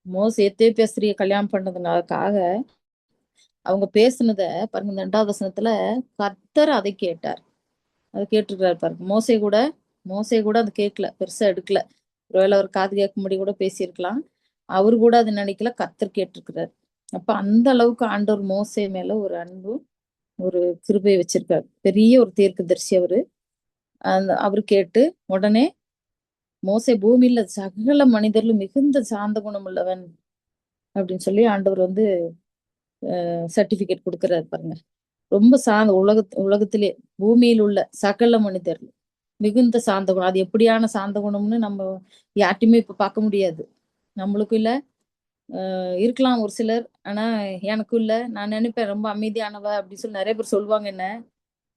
மோசே எத்தியோப்பியா ஸ்திரீயை கல்யாணம் பண்ணதுக்காக அவங்க பேசுனத பாருங்க, 2வது வசனத்துல கர்த்தர் அதை கேட்டார். அதை கேட்டிருக்கிறாரு பாருங்க. மோசே கூட அது கேட்கல, பெருசா எடுக்கல. ஒருவேளை அவர் காது கேட்கும்படி கூட பேசியிருக்கலாம். அவரு கூட அது நினைக்கல, கர்த்தர் கேட்டிருக்கிறாரு. அப்ப அந்த அளவுக்கு ஆண்டவர் மோசே மேல ஒரு அன்பு, ஒரு கிருபை வச்சிருக்காரு. பெரிய ஒரு தீர்க்கதரிசி அவரு. அவரு கேட்டு உடனே மோசே பூமியில சகல மனிதர்களும் மிகுந்த சாந்த குணம் உள்ளவன் அப்படின்னு சொல்லி ஆண்டவர் சர்டிபிகேட் கொடுக்கறாரு பாருங்க. ரொம்ப சாந்த உலகத்திலே பூமியில் உள்ள சகல மனிதர்கள் மிகுந்த சாந்த குணம். அது எப்படியான சாந்த குணம்னு நம்ம யார்ட்டையுமே இப்ப பார்க்க முடியாது. நம்மளுக்கும் இல்ல, இருக்கலாம் ஒரு சிலர், ஆனா எனக்கும் இல்ல. நான் நினைப்பேன் ரொம்ப அமைதியானவ அப்படின்னு சொல்லி நிறைய பேர் சொல்லுவாங்க. என்ன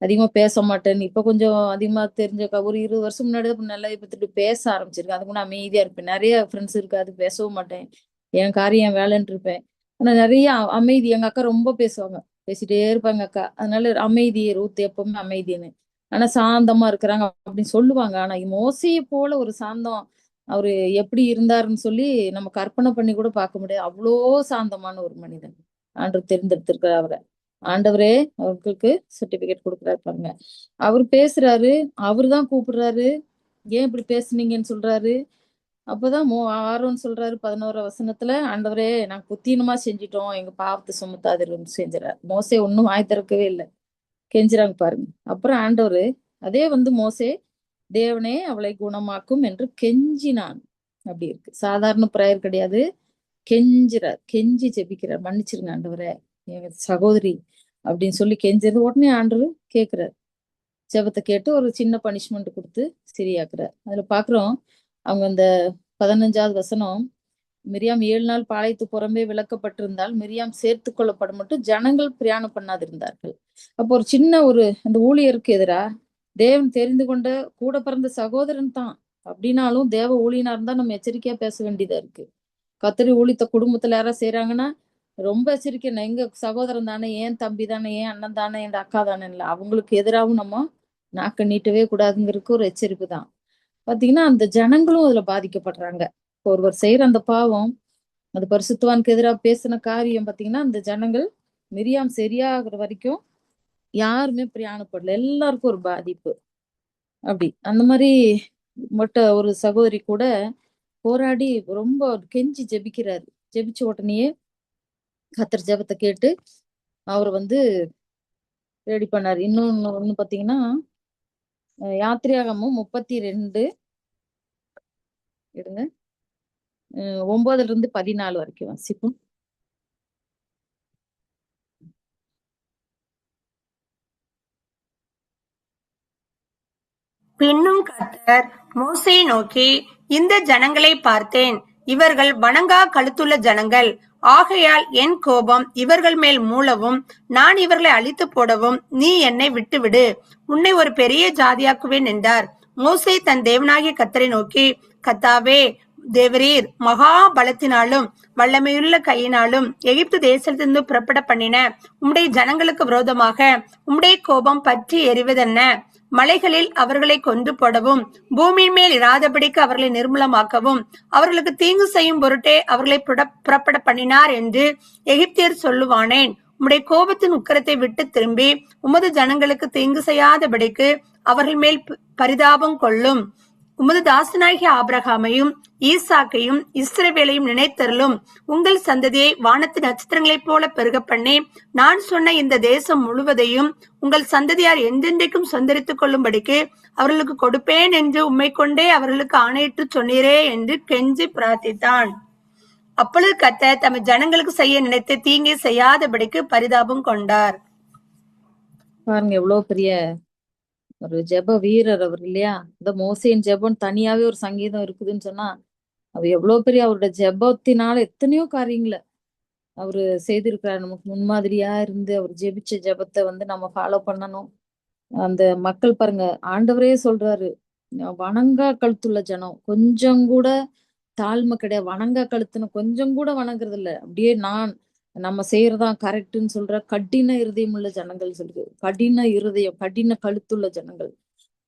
அதிகமா பேச மாட்டேன்னு. இப்ப கொஞ்சம் அதிகமா தெரிஞ்சக்கா, ஒரு 20 வருஷம் முன்னாடி தான் நல்லா இப்ப திருப்பி பேச ஆரம்பிச்சிருக்கேன். அதுக்கு முன்னாடி அமைதியா இருப்பேன். நிறைய ஃப்ரெண்ட்ஸ் இருக்காது, பேசவும் மாட்டேன். என் காரியம் என் வேலைன்னு இருப்பேன். ஆனா நிறைய அமைதி. எங்க அக்கா ரொம்ப பேசுவாங்க, பேசிட்டே இருப்பாங்க அக்கா. அதனால அமைதி, ரூத் எப்பவுமே அமைதின்னு. ஆனா சாந்தமா இருக்கிறாங்க அப்படின்னு சொல்லுவாங்க. ஆனா மோசையை போல ஒரு சாந்தம் அவரு எப்படி இருந்தாருன்னு சொல்லி நம்ம கற்பனை பண்ணி கூட பார்க்க முடியாது. அவ்வளோ சாந்தமான ஒரு மனிதன் ஆண்டவர் தேர்ந்தெடுத்திருக்கிறார் அவரை. ஆண்டவரே அவர்களுக்கு சர்டிபிகேட் கொடுக்குறாரு பாருங்க. அவர் பேசுறாரு, அவரு தான் கூப்பிடுறாரு. ஏன் இப்படி பேசுனீங்கன்னு சொல்றாரு. அப்பதான் ஆரோன் சொல்றாரு 11வது வசனத்துல, ஆண்டவரே நாங்க புத்தீனமா செஞ்சிட்டோம், எங்க பாவத்தை சுமத்தாதிரும் செஞ்சுறாரு. மோசே ஒன்னும் வாய் திறக்கவே இல்லை, கெஞ்சுறாங்க பாருங்க. அப்புறம் ஆண்டவரு அதே மோசே, தேவனே அவளை குணமாக்கும் என்று கெஞ்சினான். அப்படி இருக்கு. சாதாரண பிரேயர் கிடையாது, கெஞ்சுறார், கெஞ்சி ஜெபிக்கிறார். மன்னிச்சிருங்க ஆண்டவரே, எங்க சகோதரி அப்படின்னு சொல்லி கெஞ்சது. உடனே ஆண்டவர் கேட்கிறார். ஜெபத்தை கேட்டு ஒரு சின்ன பனிஷ்மெண்ட் கொடுத்து சரியாக்குறார். அதுல பாக்குறோம், அவங்க அந்த 15வது வசனம், மிரியாம் 7 நாள் பாளையத்து புறம்பே விளக்கப்பட்டிருந்தால் மிரியாம் சேர்த்து கொள்ளப்பட மட்டும் ஜனங்கள் பிரயாணம் பண்ணாதிருந்தார்கள். அப்போ ஒரு சின்ன அந்த ஊழியருக்கு எதிரா தேவன் தெரிந்து கொண்ட கூட பிறந்த சகோதரன் தான் அப்படின்னாலும், தேவ ஊழியனா இருந்தா நம்ம எச்சரிக்கையா பேச வேண்டியதா இருக்கு. கத்தரி ஊழித்த குடும்பத்துல யாராவது செய்யறாங்கன்னா ரொம்ப எச்சரிக்கை. எங்க சகோதரன் தானே, ஏன் தம்பி தானே, ஏன் அண்ணன் தானே, என் அக்கா தானே, இல்லை அவங்களுக்கு எதிராகவும் நம்ம நாக்க நீட்டவே கூடாதுங்கிறதுக்கு ஒரு எச்சரிப்பு தான். பாத்தீங்கன்னா அந்த ஜனங்களும் அதுல பாதிக்கப்படுறாங்க. ஒருவர் செய்யற அந்த பாவம், அது பரிசுத்தவானுக்கு எதிராக பேசின காரியம், பாத்தீங்கன்னா அந்த ஜனங்கள் மிரியாம் சரியாகிற வரைக்கும் யாருமே பிரயாணப்படல, எல்லாருக்கும் ஒரு பாதிப்பு. அப்படி அந்த மாதிரி ஒரு சகோதரி கூட போராடி ரொம்ப கெஞ்சி ஜெபிக்கிறாரு. ஜெபிச்ச உடனேயே கர்த்தர் ஜெபத்தை கேட்டு அவர் வந்து ரெடி பண்ணாரு. ஒண்ணு பாத்தீங்கன்னா யாத்திரையாகமும் 32 இருங்க 9-14 வரைக்கும் வாசிப்போம். பின்னும் கர்த்தர் மோசேயை நோக்கி, இந்த ஜனங்களை பார்த்தேன், இவர்கள் வணங்கா கழுத்துள்ள ஜனங்கள். ஆகையால் என் கோபம் இவர்கள் மேல் மூளவும் நான் இவர்களை அழித்து போடவும் நீ என்னை விட்டுவிடு, உன்னை ஒரு பெரிய ஜாதியாக்குவேன் என்றார். மோசே தன் தேவனாகிய கர்த்தரை நோக்கி, கர்த்தாவே தேவரீர் மகா பலத்தினாலும் வல்லமையுள்ள கையினாலும் எகிப்து தேசத்திலிருந்து புறப்பட பண்ணின உம்முடைய ஜனங்களுக்கு விரோதமாக உம்முடைய கோபம் பற்றி எறிவதென்ன? மலைகளில் அவர்களை கொன்று போடவும் பூமியின் மேல் இராதபடிக்கு அவர்களை நிர்மூலமாக்கவும் அவர்களுக்கு தீங்கு செய்யும் பொருட்டே அவர்களை புறப்பட பண்ணினார் என்று எகிப்தியர் சொல்லுவானேன். உம்முடைய கோபத்தின் உக்கிரத்தை விட்டு திரும்பி உமது ஜனங்களுக்கு தீங்கு செய்யாதபடிக்கு அவர்கள் மேல் பரிதாபம் கொள்ளும். உமது தாசனாகிய ஆபிரகாமையும் ஈசாக்கையும் இஸ்ரவேலையும் நினைத்தருளும். உங்கள் சந்ததியை வானத்து நட்சத்திரங்களைப் போல பெருக பண்ணி நான் சொன்ன இந்த தேசம் முழுவதையும் உங்கள் சந்ததியார் என்றென்றைக்கும் சொந்தரித்துக் கொள்ளும்படிக்கு அவர்களுக்கு கொடுப்பேன் என்று உம்மை கொண்டே அவர்களுக்கு ஆணையிட்டு சொன்னீரே என்று கெஞ்சி பிரார்த்தித்தான். அப்பொழுது கர்த்தர் தம் ஜனங்களுக்கு செய்ய நினைத்து தீங்கை செய்யாதபடிக்கு பரிதாபம் கொண்டார். பாருங்க எவ்வளவு பெரிய ஒரு ஜெப வீரர் அவர் இல்லையா? இந்த மோசேயின் ஜெபம் தனியாவே ஒரு சங்கீதம் இருக்குதுன்னு சொன்னா அவர் எவ்வளவு பெரிய அவரோட ஜெபத்தினால எத்தனையோ காரியங்களை அவரு செய்திருக்கிறார். நமக்கு முன்மாதிரியா இருந்து அவர் ஜெபிச்ச ஜெபத்தை வந்து நம்ம ஃபாலோ பண்ணணும். அந்த மக்கள் பாருங்க, ஆண்டவரே சொல்றாரு, வணங்கா கழுத்துள்ள ஜனம், கொஞ்சம் கூட தாழ்மை கிடையாது. வணங்கா கழுத்துன்னு கொஞ்சம் கூட வணங்குறது இல்ல. அப்படியே நம்ம செய்யறதான் கரெக்டுன்னு சொல்ற கடின இருதயம் உள்ள ஜனங்கள் சொல்லுது. கடின இருதயம், கடின கழுத்துள்ள ஜனங்கள்,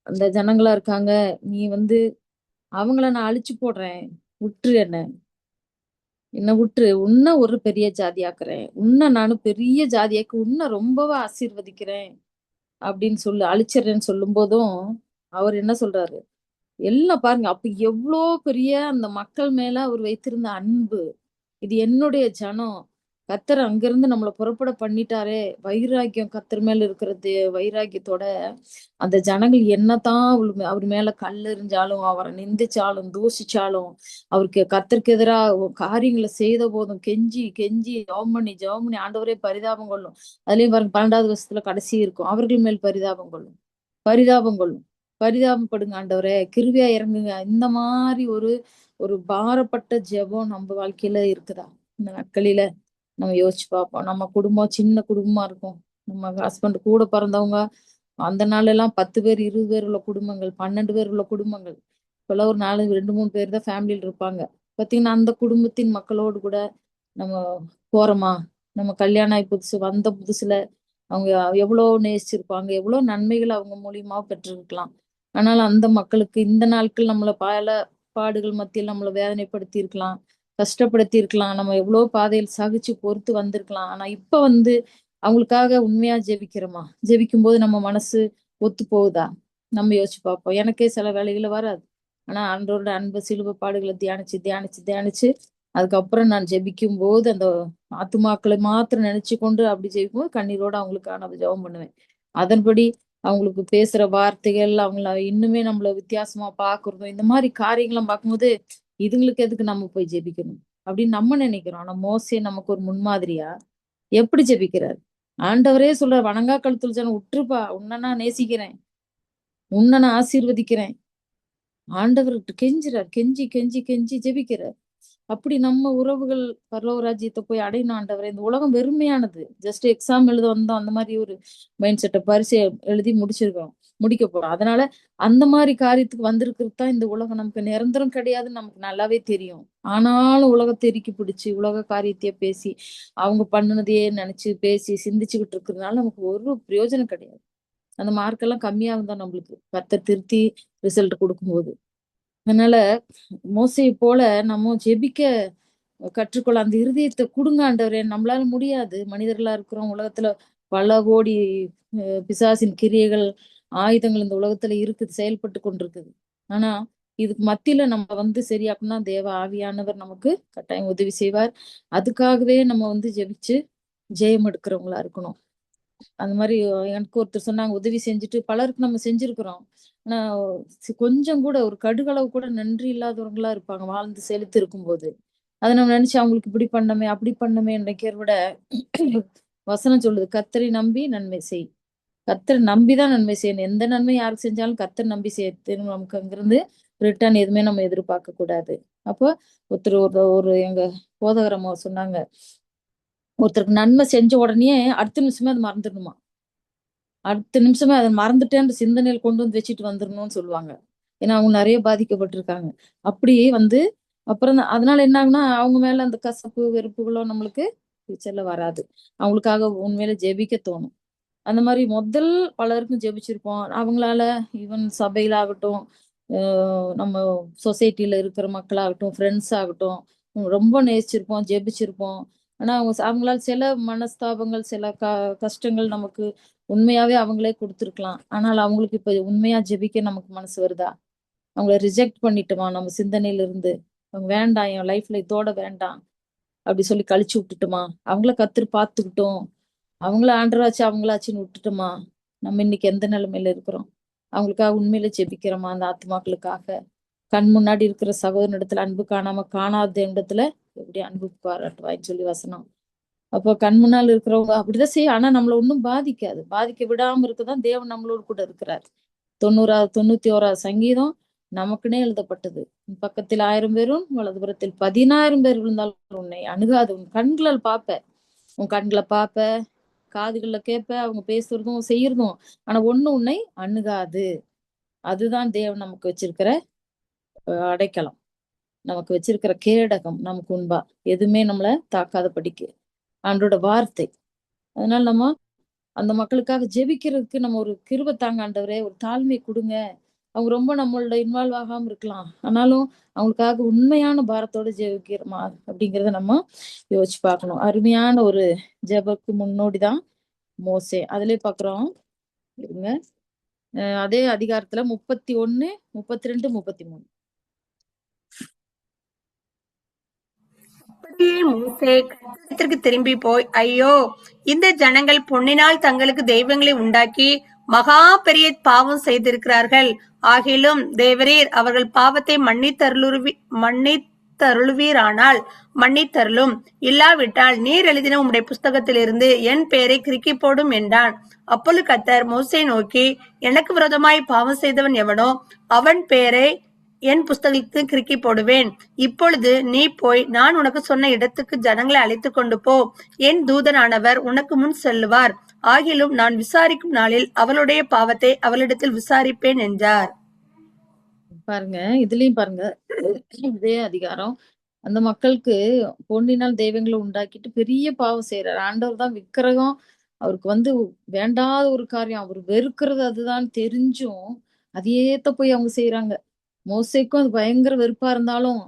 அந்த ஜனங்களா இருக்காங்க. நீ வந்து அவங்கள நான் அழிச்சு போடுறேன், விட்டுரு, என்ன விட்டுரு, உன்னை ஒரு பெரிய ஜாதியாக்குறேன், உன்னை நானும் பெரிய ஜாதியாக்கி உன்னை ரொம்பவே ஆசீர்வதிக்கிறேன் அப்படின்னு அழிச்சிடுறேன்னு சொல்லும் போதும் அவர் என்ன சொல்றாரு? எல்லாம் பாருங்க, அப்ப எவ்வளோ பெரிய அந்த மக்கள் மேல அவர் வைத்திருந்த அன்பு. இது என்னுடைய ஜனம், கர்த்தர் அங்கிருந்து நம்மளை புறப்பட பண்ணிட்டாரே, வைராக்கியம் கர்த்தர் மேல இருக்கிறது, வைராக்கியத்தோட அந்த ஜனங்கள் என்னதான் அவர் மேல கல் எறிஞ்சாலும், அவரை நிந்திச்சாலும், தூஷிச்சாலும், அவருக்கு கர்த்தருக்கு எதிராக காரியங்களை செய்த போதும் கெஞ்சி கெஞ்சி ஜெபம் பண்ணி ஆண்டவரே பரிதாபம் கொள்ளும். அதுலயும் பாருங்க 12வது வருஷத்துல கடைசி இருக்கும், அவர்கள் மேல் பரிதாபம் கொள்ளும், பரிதாபப்படுங்க ஆண்டவரே, கிருபையா இறங்குங்க. இந்த மாதிரி ஒரு பாரப்பட்ட ஜெபம் நம்ம வாழ்க்கையில இருக்குதா? இந்த நாட்களில நம்ம யோசிச்சு பார்ப்போம். நம்ம குடும்பம் சின்ன குடும்பமா இருக்கும், நம்ம ஹஸ்பண்ட் கூட பிறந்தவங்க, அந்த நாள் எல்லாம் 10 பேர் 20 பேர் உள்ள குடும்பங்கள், 12 பேர் உள்ள குடும்பங்கள், இப்பெல்லாம் ஒரு 2-3 பேர் தான் ஃபேமிலியில் இருப்பாங்க. பாத்தீங்கன்னா அந்த குடும்பத்தின் மக்களோடு கூட நம்ம போறோமா? நம்ம கல்யாணம் ஆகி வந்த புதுசுல அவங்க எவ்வளவு நேசிச்சிருப்பாங்க, எவ்வளவு நன்மைகள் அவங்க மூலியமா பெற்றிருக்கலாம். ஆனால் அந்த மக்களுக்கு இந்த நாட்கள் நம்மள பல பாடுகள் மத்தியில் நம்மளை வேதனைப்படுத்தி இருக்கலாம், கஷ்டப்படுத்தி இருக்கலாம், நம்ம எவ்வளவு பாதையில் சகிச்சு பொறுத்து வந்திருக்கலாம். ஆனா இப்ப வந்து அவங்களுக்காக உண்மையா ஜெபிக்கும் போது நம்ம மனசு ஒத்து போகுதா? நம்ம யோசிச்சு பார்ப்போம். எனக்கே சில வேலைகளை வராது, ஆனா ஆண்டவரோட அன்பு சிலுவை பாடுகளை தியானிச்சு அதுக்கப்புறம் நான் ஜெபிக்கும் போது அந்த ஆத்துமாக்களை மாத்திரம் நினைச்சு கொண்டு அப்படி ஜெபிக்கும் போது கண்ணீரோட அவங்களுக்கான ஜெபம் பண்ணுவேன். அதன்படி அவங்களுக்கு பேசுற வார்த்தைகள், அவங்கள இன்னுமே நம்மள வித்தியாசமா பாக்குறதும், இந்த மாதிரி காரியங்கள்லாம் பார்க்கும்போது இதுங்களுக்கு எதுக்கு நம்ம போய் ஜெபிக்கணும் அப்படின்னு நம்ம நினைக்கிறோம். ஆனா மோசே நமக்கு ஒரு முன்மாதிரியா எப்படி ஜெபிக்கிறார்? ஆண்டவரே சொல்ற, வணங்கா கழுத்துல ஜனம் விட்டுருப்பா, உன்னை நான் நேசிக்கிறேன், உன்னை நான் ஆசீர்வதிக்கிறேன். ஆண்டவர்கிட்ட கெஞ்சுறார், கெஞ்சி கெஞ்சி கெஞ்சி ஜெபிக்கிறார். அப்படி நம்ம உறவுகள் பரலோக ராஜ்யத்தை போய் அடையணும். ஆண்டவரே, இந்த உலகம் வெறுமையானது, ஜஸ்ட் எக்ஸாம் எழுத வந்தோம், அந்த மாதிரி ஒரு மைண்ட் செட்டை பரிசை எழுதி முடிக்க போறோம். அதனால அந்த மாதிரி காரியத்துக்கு வந்திருக்கிறது தான் இந்த உலகம். நமக்கு நிரந்தரம் கிடையாதுன்னு நமக்கு நல்லாவே தெரியும். ஆனாலும் உலகத்தை இறுக்கி பிடிச்சு உலக காரியத்தையே பேசி அவங்க பண்ணுனதையே நினைச்சு பேசி சிந்திச்சுக்கிட்டு இருக்கிறதுனால நமக்கு ஒரு பிரயோஜனம் கிடையாது. அந்த மார்க்கெல்லாம் கம்மியாகும் தான் நம்மளுக்கு கர்த்தர் திருத்தி ரிசல்ட் கொடுக்கும்போது. அதனால மோசையை போல நம்ம ஜெபிக்க கற்றுக்கொள்ள அந்த இருதயத்தை கொடுங்க ஆண்டவரே. நம்மளால முடியாது, மனிதர்களா இருக்கிறோம். உலகத்துல பல கோடி பிசாசின் கிரியைகள், ஆயுதங்கள் இந்த உலகத்துல இருக்குது, செயல்பட்டு கொண்டிருக்குது. ஆனா இதுக்கு மத்தியில நம்ம சரியாக்கணும்னா தேவ ஆவியானவர் நமக்கு கட்டாயம் உதவி செய்வார். அதுக்காகவே நம்ம ஜெபிச்சு ஜெயம் எடுக்கிறவங்களா இருக்கணும். அந்த மாதிரி எனக்கு ஒருத்தர் சொன்னாங்க, உதவி செஞ்சுட்டு பலருக்கு நம்ம செஞ்சிருக்கிறோம். ஆனா கொஞ்சம் கூட ஒரு கடுகளவு கூட நன்றி இல்லாதவங்களா இருப்பாங்க வாழ்ந்து செலுத்து இருக்கும்போது. அதை நம்ம நினைச்சு அவங்களுக்கு இப்படி பண்ணமே அப்படி பண்ணமே நினைக்கிறத விட வசனம் சொல்லுது, கர்த்தரை நம்பி நன்மை செய். கர்த்தரை நம்பிதான் நன்மை செய்யணும். எந்த நன்மை யாருக்கு செஞ்சாலும் கர்த்தர் நம்பி செய்யணும். நமக்கு அங்கிருந்து ரிட்டர்ன் எதுவுமே நம்ம எதிர்பார்க்க கூடாது. அப்போ ஒருத்தர் ஒரு எங்க போதகரம்மா சொன்னாங்க, ஒருத்தருக்கு நன்மை செஞ்ச உடனே அடுத்த நிமிஷமே அது மறந்துடணுமா. அடுத்த நிமிஷமே அதை மறந்துட்டேன்ற சிந்தனையில் கொண்டு வச்சுட்டு வந்துடணும்னு சொல்லுவாங்க. ஏன்னா அவங்க நிறைய பாதிக்கப்பட்டிருக்காங்க. அப்படி அப்புறம் அதனால என்ன ஆகுனா அவங்க மேல அந்த கசப்பு வெறுப்புகளோ நம்மளுக்கு ஃபியூச்சர்ல வராது. அவங்களுக்காக உண்மையில ஜெபிக்க தோணும். அந்த மாதிரி முதல் பலருக்கும் ஜெபிச்சிருப்போம். அவங்களால ஈவன் சபையில ஆகட்டும், நம்ம சொசைட்டில இருக்கிற மக்களாகட்டும், ஃப்ரெண்ட்ஸ் ஆகட்டும், ரொம்ப நேசிச்சிருப்போம், ஜெபிச்சிருப்போம். ஆனா அவங்களால சில மனஸ்தாபங்கள், சில கஷ்டங்கள் நமக்கு உண்மையாவே அவங்களே கொடுத்துருக்கலாம். ஆனால் அவங்களுக்கு இப்ப உண்மையா ஜெபிக்க நமக்கு மனசு வருதா? அவங்கள ரிஜெக்ட் பண்ணிட்டோமா நம்ம சிந்தனையில இருந்து? அவங்க வேண்டாம், என் லைஃப்ல இதோட வேண்டாம் அப்படி சொல்லி கழிச்சு விட்டுட்டோமா? அவங்கள கர்த்தர் பார்த்துக்கிட்டோம், அவங்கள ஆண்டராச்சு அவங்களாச்சுன்னு விட்டுட்டோமா? நம்ம இன்னைக்கு எந்த நிலைமையில இருக்கிறோம்? அவங்களுக்காக உண்மையில ஜெபிக்கிறோமா? அந்த ஆத்மாக்களுக்காக கண் முன்னாடி இருக்கிற சகோதரன் இடத்துல அன்பு காணாம காணாத இடத்துல எப்படி அன்பு பாராட்டுவாய்ன்னு சொல்லி வசனம். அப்போ கண் முன்னால் இருக்கிறவங்க அப்படிதான் செய்யும். ஆனா நம்மள ஒன்றும் பாதிக்காது. பாதிக்க விடாம இருக்கதான் தேவன் நம்மளோடு கூட இருக்கிறார். 91 சங்கீதம் நமக்குன்னே எழுதப்பட்டது. பக்கத்தில் 1000 பேரும் வலதுபுறத்தில் 10,000 பேர் விழுந்தாலும் உன்னை அணுகாது. உன் கண்களால் பார்ப்ப, உன் கண்களை பார்ப்ப, காதுகள்ல கேட்ப, அவங்க பேசுறதும் செய்யறதும். ஆனா ஒண்ணு உன்னை அணுகாது. அதுதான் தேவன் நமக்கு வச்சிருக்கிற அடைக்கலம், நமக்கு வச்சிருக்கிற கேடகம். நமக்கு உண்பா எதுவுமே நம்மள தாக்காதபடிக்கு ஆண்டோட வார்த்தை. அதனால நம்ம அந்த மக்களுக்காக ஜெபிக்கிறதுக்கு நம்ம ஒரு கிருபை தாங்க ஆண்டவரே, ஒரு தாழ்மை கொடுங்க. அவங்க ரொம்ப நம்மளோட இன்வால்வ் ஆகாம இருக்கலாம், ஆனாலும் அவங்களுக்காக உண்மையான பாரத்தோட ஜெபிக்கிறோமா அப்படிங்கிறத நம்ம யோசிச்சு பார்க்கணும். அருமையான ஒரு ஜெபக்கு முன்னோடிதான் மோசே. அதுலயே பாக்குறோம் இருங்க, அதே அதிகாரத்துல 31, 32, 33. அப்படியே மோசே கர்த்தரிடத்திற்கு திரும்பி போய், ஐயோ, இந்த ஜனங்கள் பொன்னினால் தங்களுக்கு தெய்வங்களை உண்டாக்கி மகா பெரிய பாவம் செய்திருக்கிறார்கள். ஆகிலும் தேவரீர் அவர்கள் பாவத்தை மன்னித்தருளுவீரானால் மன்னித்தருளும், இல்லாவிட்டால் நீர் எழுதின உம்முடைய புஸ்தகத்திலிருந்து என் பெயரை கிறுக்கி போடும் என்றான். அப்பொழுது கர்த்தர் மோசே நோக்கி, எனக்கு விரோதமாய் பாவம் செய்தவன் எவனோ அவன் பெயரை என் புஸ்தகத்தில் கிறுக்கி போடுவேன். இப்பொழுது நீ போய் நான் உனக்கு சொன்ன இடத்துக்கு ஜனங்களை அழைத்து கொண்டு போ. என் தூதனானவர் உனக்கு முன் செல்லுவார். ஆகிலும் நான் விசாரிக்கும் நாளில் அவளுடைய பாவத்தை அவளிடத்தில் விசாரிப்பேன் என்றார். பாருங்க, இதுலயும் பாருங்க, இதே அதிகாரம் அந்த மக்களுக்கு பொன்னினால் தெய்வங்களை உண்டாக்கிட்டு பெரிய பாவம் செய்யறாரு. ஆண்டவர் தான் விக்கிரகம் அவருக்கு வேண்டாத ஒரு காரியம், அவர் வெறுக்கிறது அதுதான் தெரிஞ்சும் அதையேத்த போய் அவங்க செய்யறாங்க. மோசேக்கும் அது பயங்கர வெறுப்பா இருந்தாலும்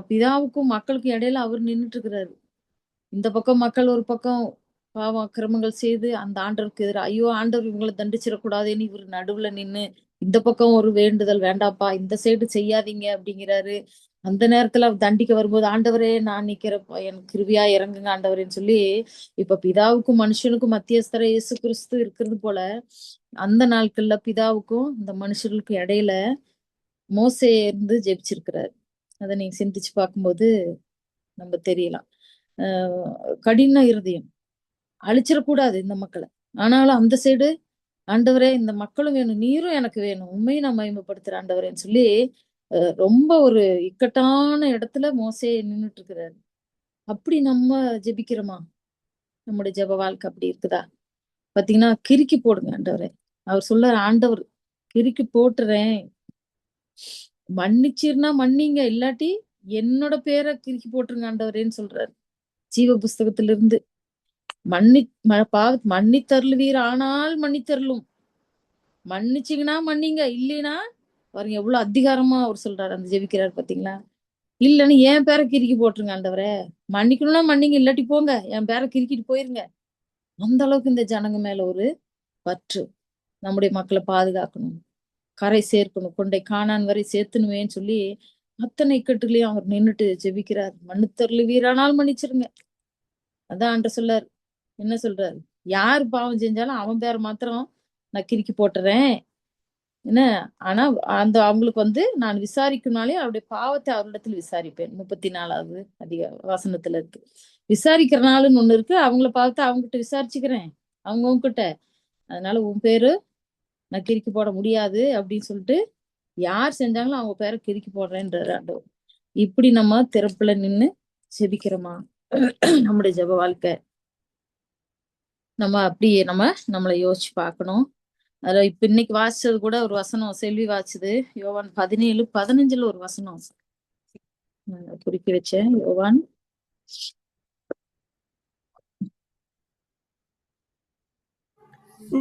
பிதாவுக்கும் மக்களுக்கும் இடையில அவர் நின்றுட்டு இருக்கிறாரு. இந்த பக்கம் மக்கள் ஒரு பக்கம் பாவம் அக்கிரமங்கள் செய்து அந்த ஆண்டவருக்கு எதிராக, ஐயோ ஆண்டவர் இவங்களை தண்டிச்சிடக்கூடாதுன்னு இவர் நடுவுல நின்னு இந்த பக்கம் ஒரு வேண்டுதல், வேண்டாப்பா இந்த சைடு செய்யாதீங்க அப்படிங்கிறாரு. அந்த நேரத்துல அவர் தண்டிக்க வரும்போது, ஆண்டவரே நான் நிக்கிறப்பா, எனக்கு கிருபையா இறங்குங்க ஆண்டவரேன்னு சொல்லி, இப்ப பிதாவுக்கும் மனுஷனுக்கும் மத்தியஸ்தர இயேசு கிறிஸ்து இருக்கிறது போல அந்த நாட்கள்ல பிதாவுக்கும் இந்த மனுஷர்களுக்கும் இடையில மோசே இருந்து ஜெபிச்சிருக்கிறாரு. அதை நீங்க சிந்திச்சு பார்க்கும்போது நம்ம தெரியலாம். கடின இருதயம், அழிச்சிடக்கூடாது இந்த மக்களை. ஆனாலும் அந்த சைடு ஆண்டவரே இந்த மக்களும் வேணும், நீரும் எனக்கு வேணும், உண்மையும் நான் மகிமைப்படுத்துற ஆண்டவரேன்னு சொல்லி ரொம்ப ஒரு இக்கட்டான இடத்துல மோசே நின்றுட்டு இருக்கிறாரு. அப்படி நம்ம ஜெபிக்கிறோமா? நம்முடைய ஜெப வாழ்க்கை அப்படி இருக்குதா? பாத்தீங்கன்னா கிறுக்கி போடுங்க ஆண்டவரே. அவர் சொல்ற ஆண்டவர் கிறுக்கி போட்டுறேன், மன்னிச்சிருந்தா மன்னிங்க, இல்லாட்டி என்னோட பேரை கிறுக்கி போட்டுருங்க ஆண்டவரேன்னு சொல்றாரு. ஜீவ புஸ்தகத்திலிருந்து மன்னித்தருளுவீர் ஆனால் மன்னித்தருளும், மன்னிச்சிங்கன்னா மன்னிங்க, இல்லைன்னா பாருங்க எவ்வளவு அதிகாரமா அவர் சொல்றாரு, அந்த ஜெபிக்கிறாரு பாத்தீங்களா. இல்லன்னு என் பேரை கிறுக்கி போட்டுருங்க ஆண்டவரே, மன்னிக்கணும்னா மன்னிங்க, இல்லாட்டி போங்க, என் பேரை கிறுக்கிட்டு போயிருங்க. அந்த அளவுக்கு இந்த ஜனங்க மேல ஒரு பற்று. நம்முடைய மக்களை பாதுகாக்கணும், கரை சேர்க்கணும், கொண்டை காணான் வரை சேர்த்துனுவேன்னு சொல்லி அத்தனை இக்கட்டுகளையும் அவர் நின்னுட்டு ஜெபிக்கிறார். மன்னித்தருளி வீரானால் மன்னிச்சிருங்க. அதான் ஆண்டவர் சொல்லார். என்ன சொல்றாரு? யார் பாவம் செஞ்சாலும் அவன் பேரை மாத்திரம் நான் கிறுக்கி போட்டுறேன் என்ன. ஆனா அந்த அவங்களுக்கு நான் விசாரிக்கும்னாலே அவருடைய பாவத்தை அவரிடத்துல விசாரிப்பேன். 34வது வசனத்துல இருக்கு. விசாரிக்கிற நாளுன்னு ஒண்ணு இருக்கு. அவங்கள பார்த்து அவங்ககிட்ட விசாரிச்சுக்கிறேன், அவங்க உங்ககிட்ட. அதனால உன் பேரு நான் கிறுக்கி போட முடியாது அப்படின்னு சொல்லிட்டு யார் செஞ்சாங்களும் அவங்க பேரை கிறுக்கி போடுறேன்றாரு ஆண்டவர். இப்படி நம்ம திறப்புல நின்னு ஜெபிக்கிறோமா? நம்முடைய ஜெப வாழ்க்கை நம்ம அப்படியே நம்மளை யோசிச்சு பார்க்கணும். அதுல இப்ப இன்னைக்கு வாசிச்சது கூட ஒரு வசனம் செல்வி வாசிச்சது. யோவான் 17:15 ஒரு வசனம் நான் குறிக்கி வச்சேன். யோவான்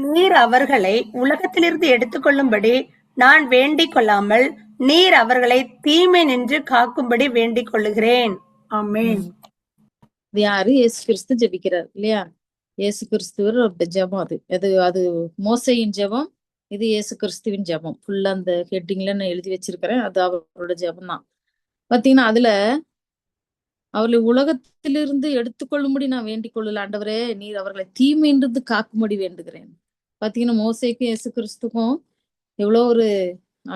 நீர் அவர்களை உலகத்திலிருந்து எடுத்துக்கொள்ளும்படி நான் வேண்டிக் கொள்ளாமல் நீர் அவர்களை தீமை நின்று காக்கும்படி வேண்டிக் கொள்ளுகிறேன். ஆமென். இது யாரு? இயேசு கிறிஸ்து ஜெபிக்கிறார் இல்லையா? இயேசு கிறிஸ்துவர் ஜெபம். அது மோசையின் ஜெபம், இது இயேசு கிறிஸ்துவின் ஜெபம். ஃபுல்லா அந்த ஹெட்டிங்ல நான் எழுதி வச்சிருக்கிறேன். அது அவரோட ஜெபம் தான். பாத்தீங்கன்னா அதுல அவர்களை உலகத்திலிருந்து எடுத்துக்கொள்ளும்படி நான் வேண்டிக் கொள்ளல ஆண்டவரே, நீர் அவர்களை தீமையிலிருந்து காக்கும்படி வேண்டுகிறேன். பாத்தீங்கன்னா மோசைக்கும் இயேசு கிறிஸ்துக்கும் எவ்வளவு ஒரு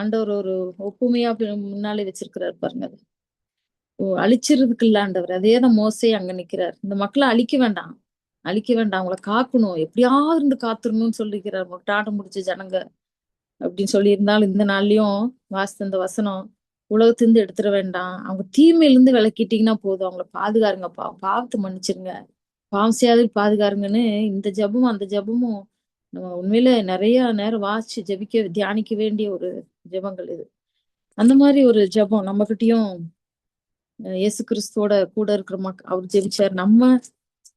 ஆண்டவர் ஒரு ஒப்புமையா முன்னாலே வச்சிருக்கிறார் பாருங்க. அது அழிச்சிருதுக்கு இல்ல ஆண்டவர். அதேதான் மோசே அங்க நிக்கிறார். இந்த மக்களை அழிக்க வேண்டாம், அவங்கள காக்கணும், எப்படியாவது இருந்து காத்துடணும்னு சொல்லிக்கிறார். டாட்டம் முடிச்ச ஜனங்க அப்படின்னு சொல்லி இருந்தாலும் இந்த நாள்லயும் வாசித்த இந்த வசனம், உலகத்திலிருந்து எடுத்துட வேண்டாம், அவங்க தீமையிலிருந்து விளக்கிட்டீங்கன்னா போதும், அவங்கள பாதுகாருங்கப்பா, பாவத்தை மன்னிச்சிருங்க, பாவம் செய்யாது பாதுகாருங்கன்னு இந்த ஜெபமும் அந்த ஜெபமும் நம்ம உண்மையில நிறைய நேரம் வாசிச்சு ஜெபிக்க தியானிக்க வேண்டிய ஒரு ஜெபங்கள் இது. அந்த மாதிரி ஒரு ஜெபம் நம்மகிட்டயும் இயேசு கிறிஸ்துவோட கூட இருக்கிற அவர் ஜெபிச்சார்.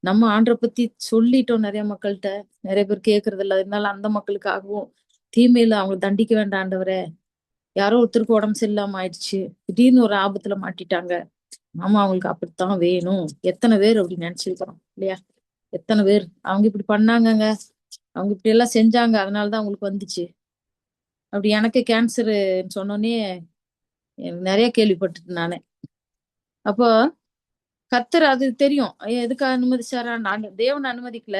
நம்ம ஆண்டரை பத்தி சொல்லிட்டோம் நிறைய மக்கள்கிட்ட, நிறைய பேர் கேட்கறது இல்லை. இருந்தாலும் அந்த மக்களுக்காகவும் தீமையில அவங்களை தண்டிக்க வேண்டாம் ஆண்டவரே, யாரோ ஒருத்தருக்கு உடம்பு சரியில்லாம ஆயிடுச்சு, திடீர்னு ஒரு ஆபத்துல மாட்டிட்டாங்க, ஆமா அவங்களுக்கு அப்படித்தான் வேணும். எத்தனை பேர் அப்படி நினைச்சிருக்கிறோம் இல்லையா? எத்தனை பேர் அவங்க இப்படி பண்ணாங்கங்க, அவங்க இப்படி எல்லாம் செஞ்சாங்க, அதனாலதான் அவங்களுக்கு வந்துச்சு. அப்படி எனக்கு கேன்சர் சொன்னோன்னே நிறைய கேள்விப்பட்டுட்டு நானே. அப்போ கர்த்தர் அது தெரியும் எதுக்கு அனுமதிச்சாரா, தேவன் அனுமதிக்கல.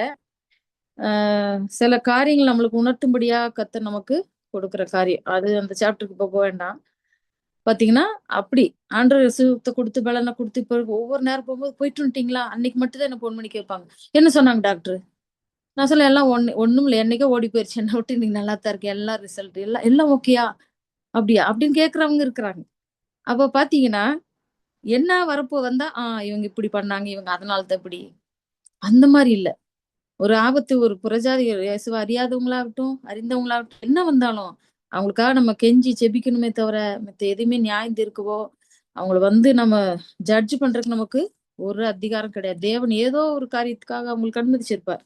சில காரியங்கள் நம்மளுக்கு உணர்த்தும்படியா கர்த்தர் நமக்கு கொடுக்குற காரியம். அது அந்த சாப்டருக்கு போக வேண்டாம். பாத்தீங்கன்னா அப்படி ஆண்டவர் சுகத்தை கொடுத்து பலனை கொடுத்து இப்ப ஒவ்வொரு நேரம் போகும்போது போயிட்டு வந்துட்டீங்களா, அன்னைக்கு மட்டும் தான் என்ன போன் பண்ணி கேட்பாங்க, என்ன சொன்னாங்க டாக்டர்? நான் சொல்ல எல்லாம் ஒண்ணும் இல்லை, என்னைக்கே ஓடி போயிருச்சு, என்ன விட்டு இன்னைக்கு நல்லா தான் இருக்கு, எல்லாம் ரிசல்ட் எல்லாம் ஓகேயா அப்படியா அப்படின்னு கேட்கறவங்க இருக்கிறாங்க. அப்ப பாத்தீங்கன்னா என்ன வரப்போ வந்தா இவங்க இப்படி பண்ணாங்க, இவங்க அதனாலதான் இப்படி, அந்த மாதிரி இல்ல. ஒரு ஆபத்து, ஒரு புறஜாதி இயேசுவை அறியாதவங்களாகட்டும் அறிந்தவங்களாகட்டும் என்ன வந்தாலும் அவங்களுக்காக நம்ம கெஞ்சி செபிக்கணுமே தவிர மத்த எதுவுமே நியாயம் தீர்க்கவோ அவங்கள நம்ம ஜட்ஜ் பண்றதுக்கு நமக்கு ஒரு அதிகாரம் கிடையாது. தேவன் ஏதோ ஒரு காரியத்துக்காக அவங்களுக்கு அனுமதிச்சிருப்பார்.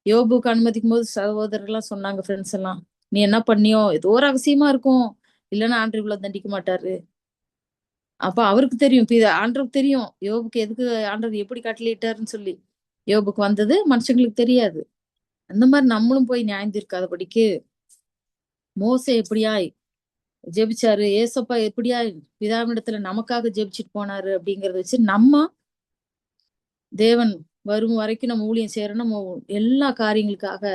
யோபுக்கு அனுமதிக்கும் போது சகோதரர்லாம் சொன்னாங்க, ஃப்ரெண்ட்ஸ் எல்லாம், நீ என்ன பண்ணியோ ஏதோ ஒரு அவசியமா இருக்கும், இல்லைன்னா ஆண்டவர் இவ்வளவு தண்டிக்க மாட்டாரு. அப்ப அவருக்கு தெரியும், ஆண்டவருக்கு தெரியும் யோபுக்கு எதுக்கு ஆண்டவர் எப்படி கட்டளையிட்டாருன்னு சொல்லி. யோபுக்கு வந்தது மனுஷங்களுக்கு தெரியாது. அந்த மாதிரி நம்மளும் போய் நியாயம் தீர்க்காதபடிக்கு மோசே எப்படியாய் ஜெபிச்சாரு, ஏசப்பா எப்படியாய் பிதாவிடத்துல நமக்காக ஜெபிச்சுட்டு போனாரு அப்படிங்கறத வச்சு நம்ம தேவன் வரும் வரைக்கும் நம்ம ஊழியம் செய்யறோம். நம்ம எல்லா காரியங்களுக்காக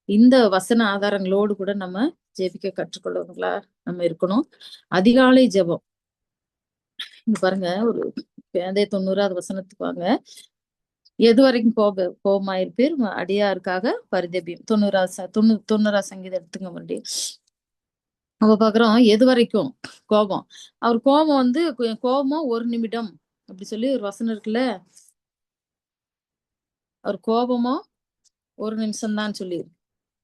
இந்த வசன ஆதாரங்களோடு கூட நம்ம ஜெபிக்க கற்றுக்கொள்ளவங்களா நம்ம இருக்கணும். அதிகாலை ஜெபம் இங்க பாருங்க, ஒரு 90வது வசனத்துக்கு வாங்க. எது வரைக்கும் கோபமாயிருப்பீர், அடியாருக்காக பரிதபியும். 90வது சங்கீதம் எடுத்துங்க மறுபடியும். அவ பாக்குறோம் எது வரைக்கும் கோபம். அவர் கோபம் கோபம் 1 நிமிடம் அப்படி சொல்லி ஒரு வசனம் இருக்குல்ல, அவர் கோபமோ 1 நிமிஷம் தான் சொல்லி.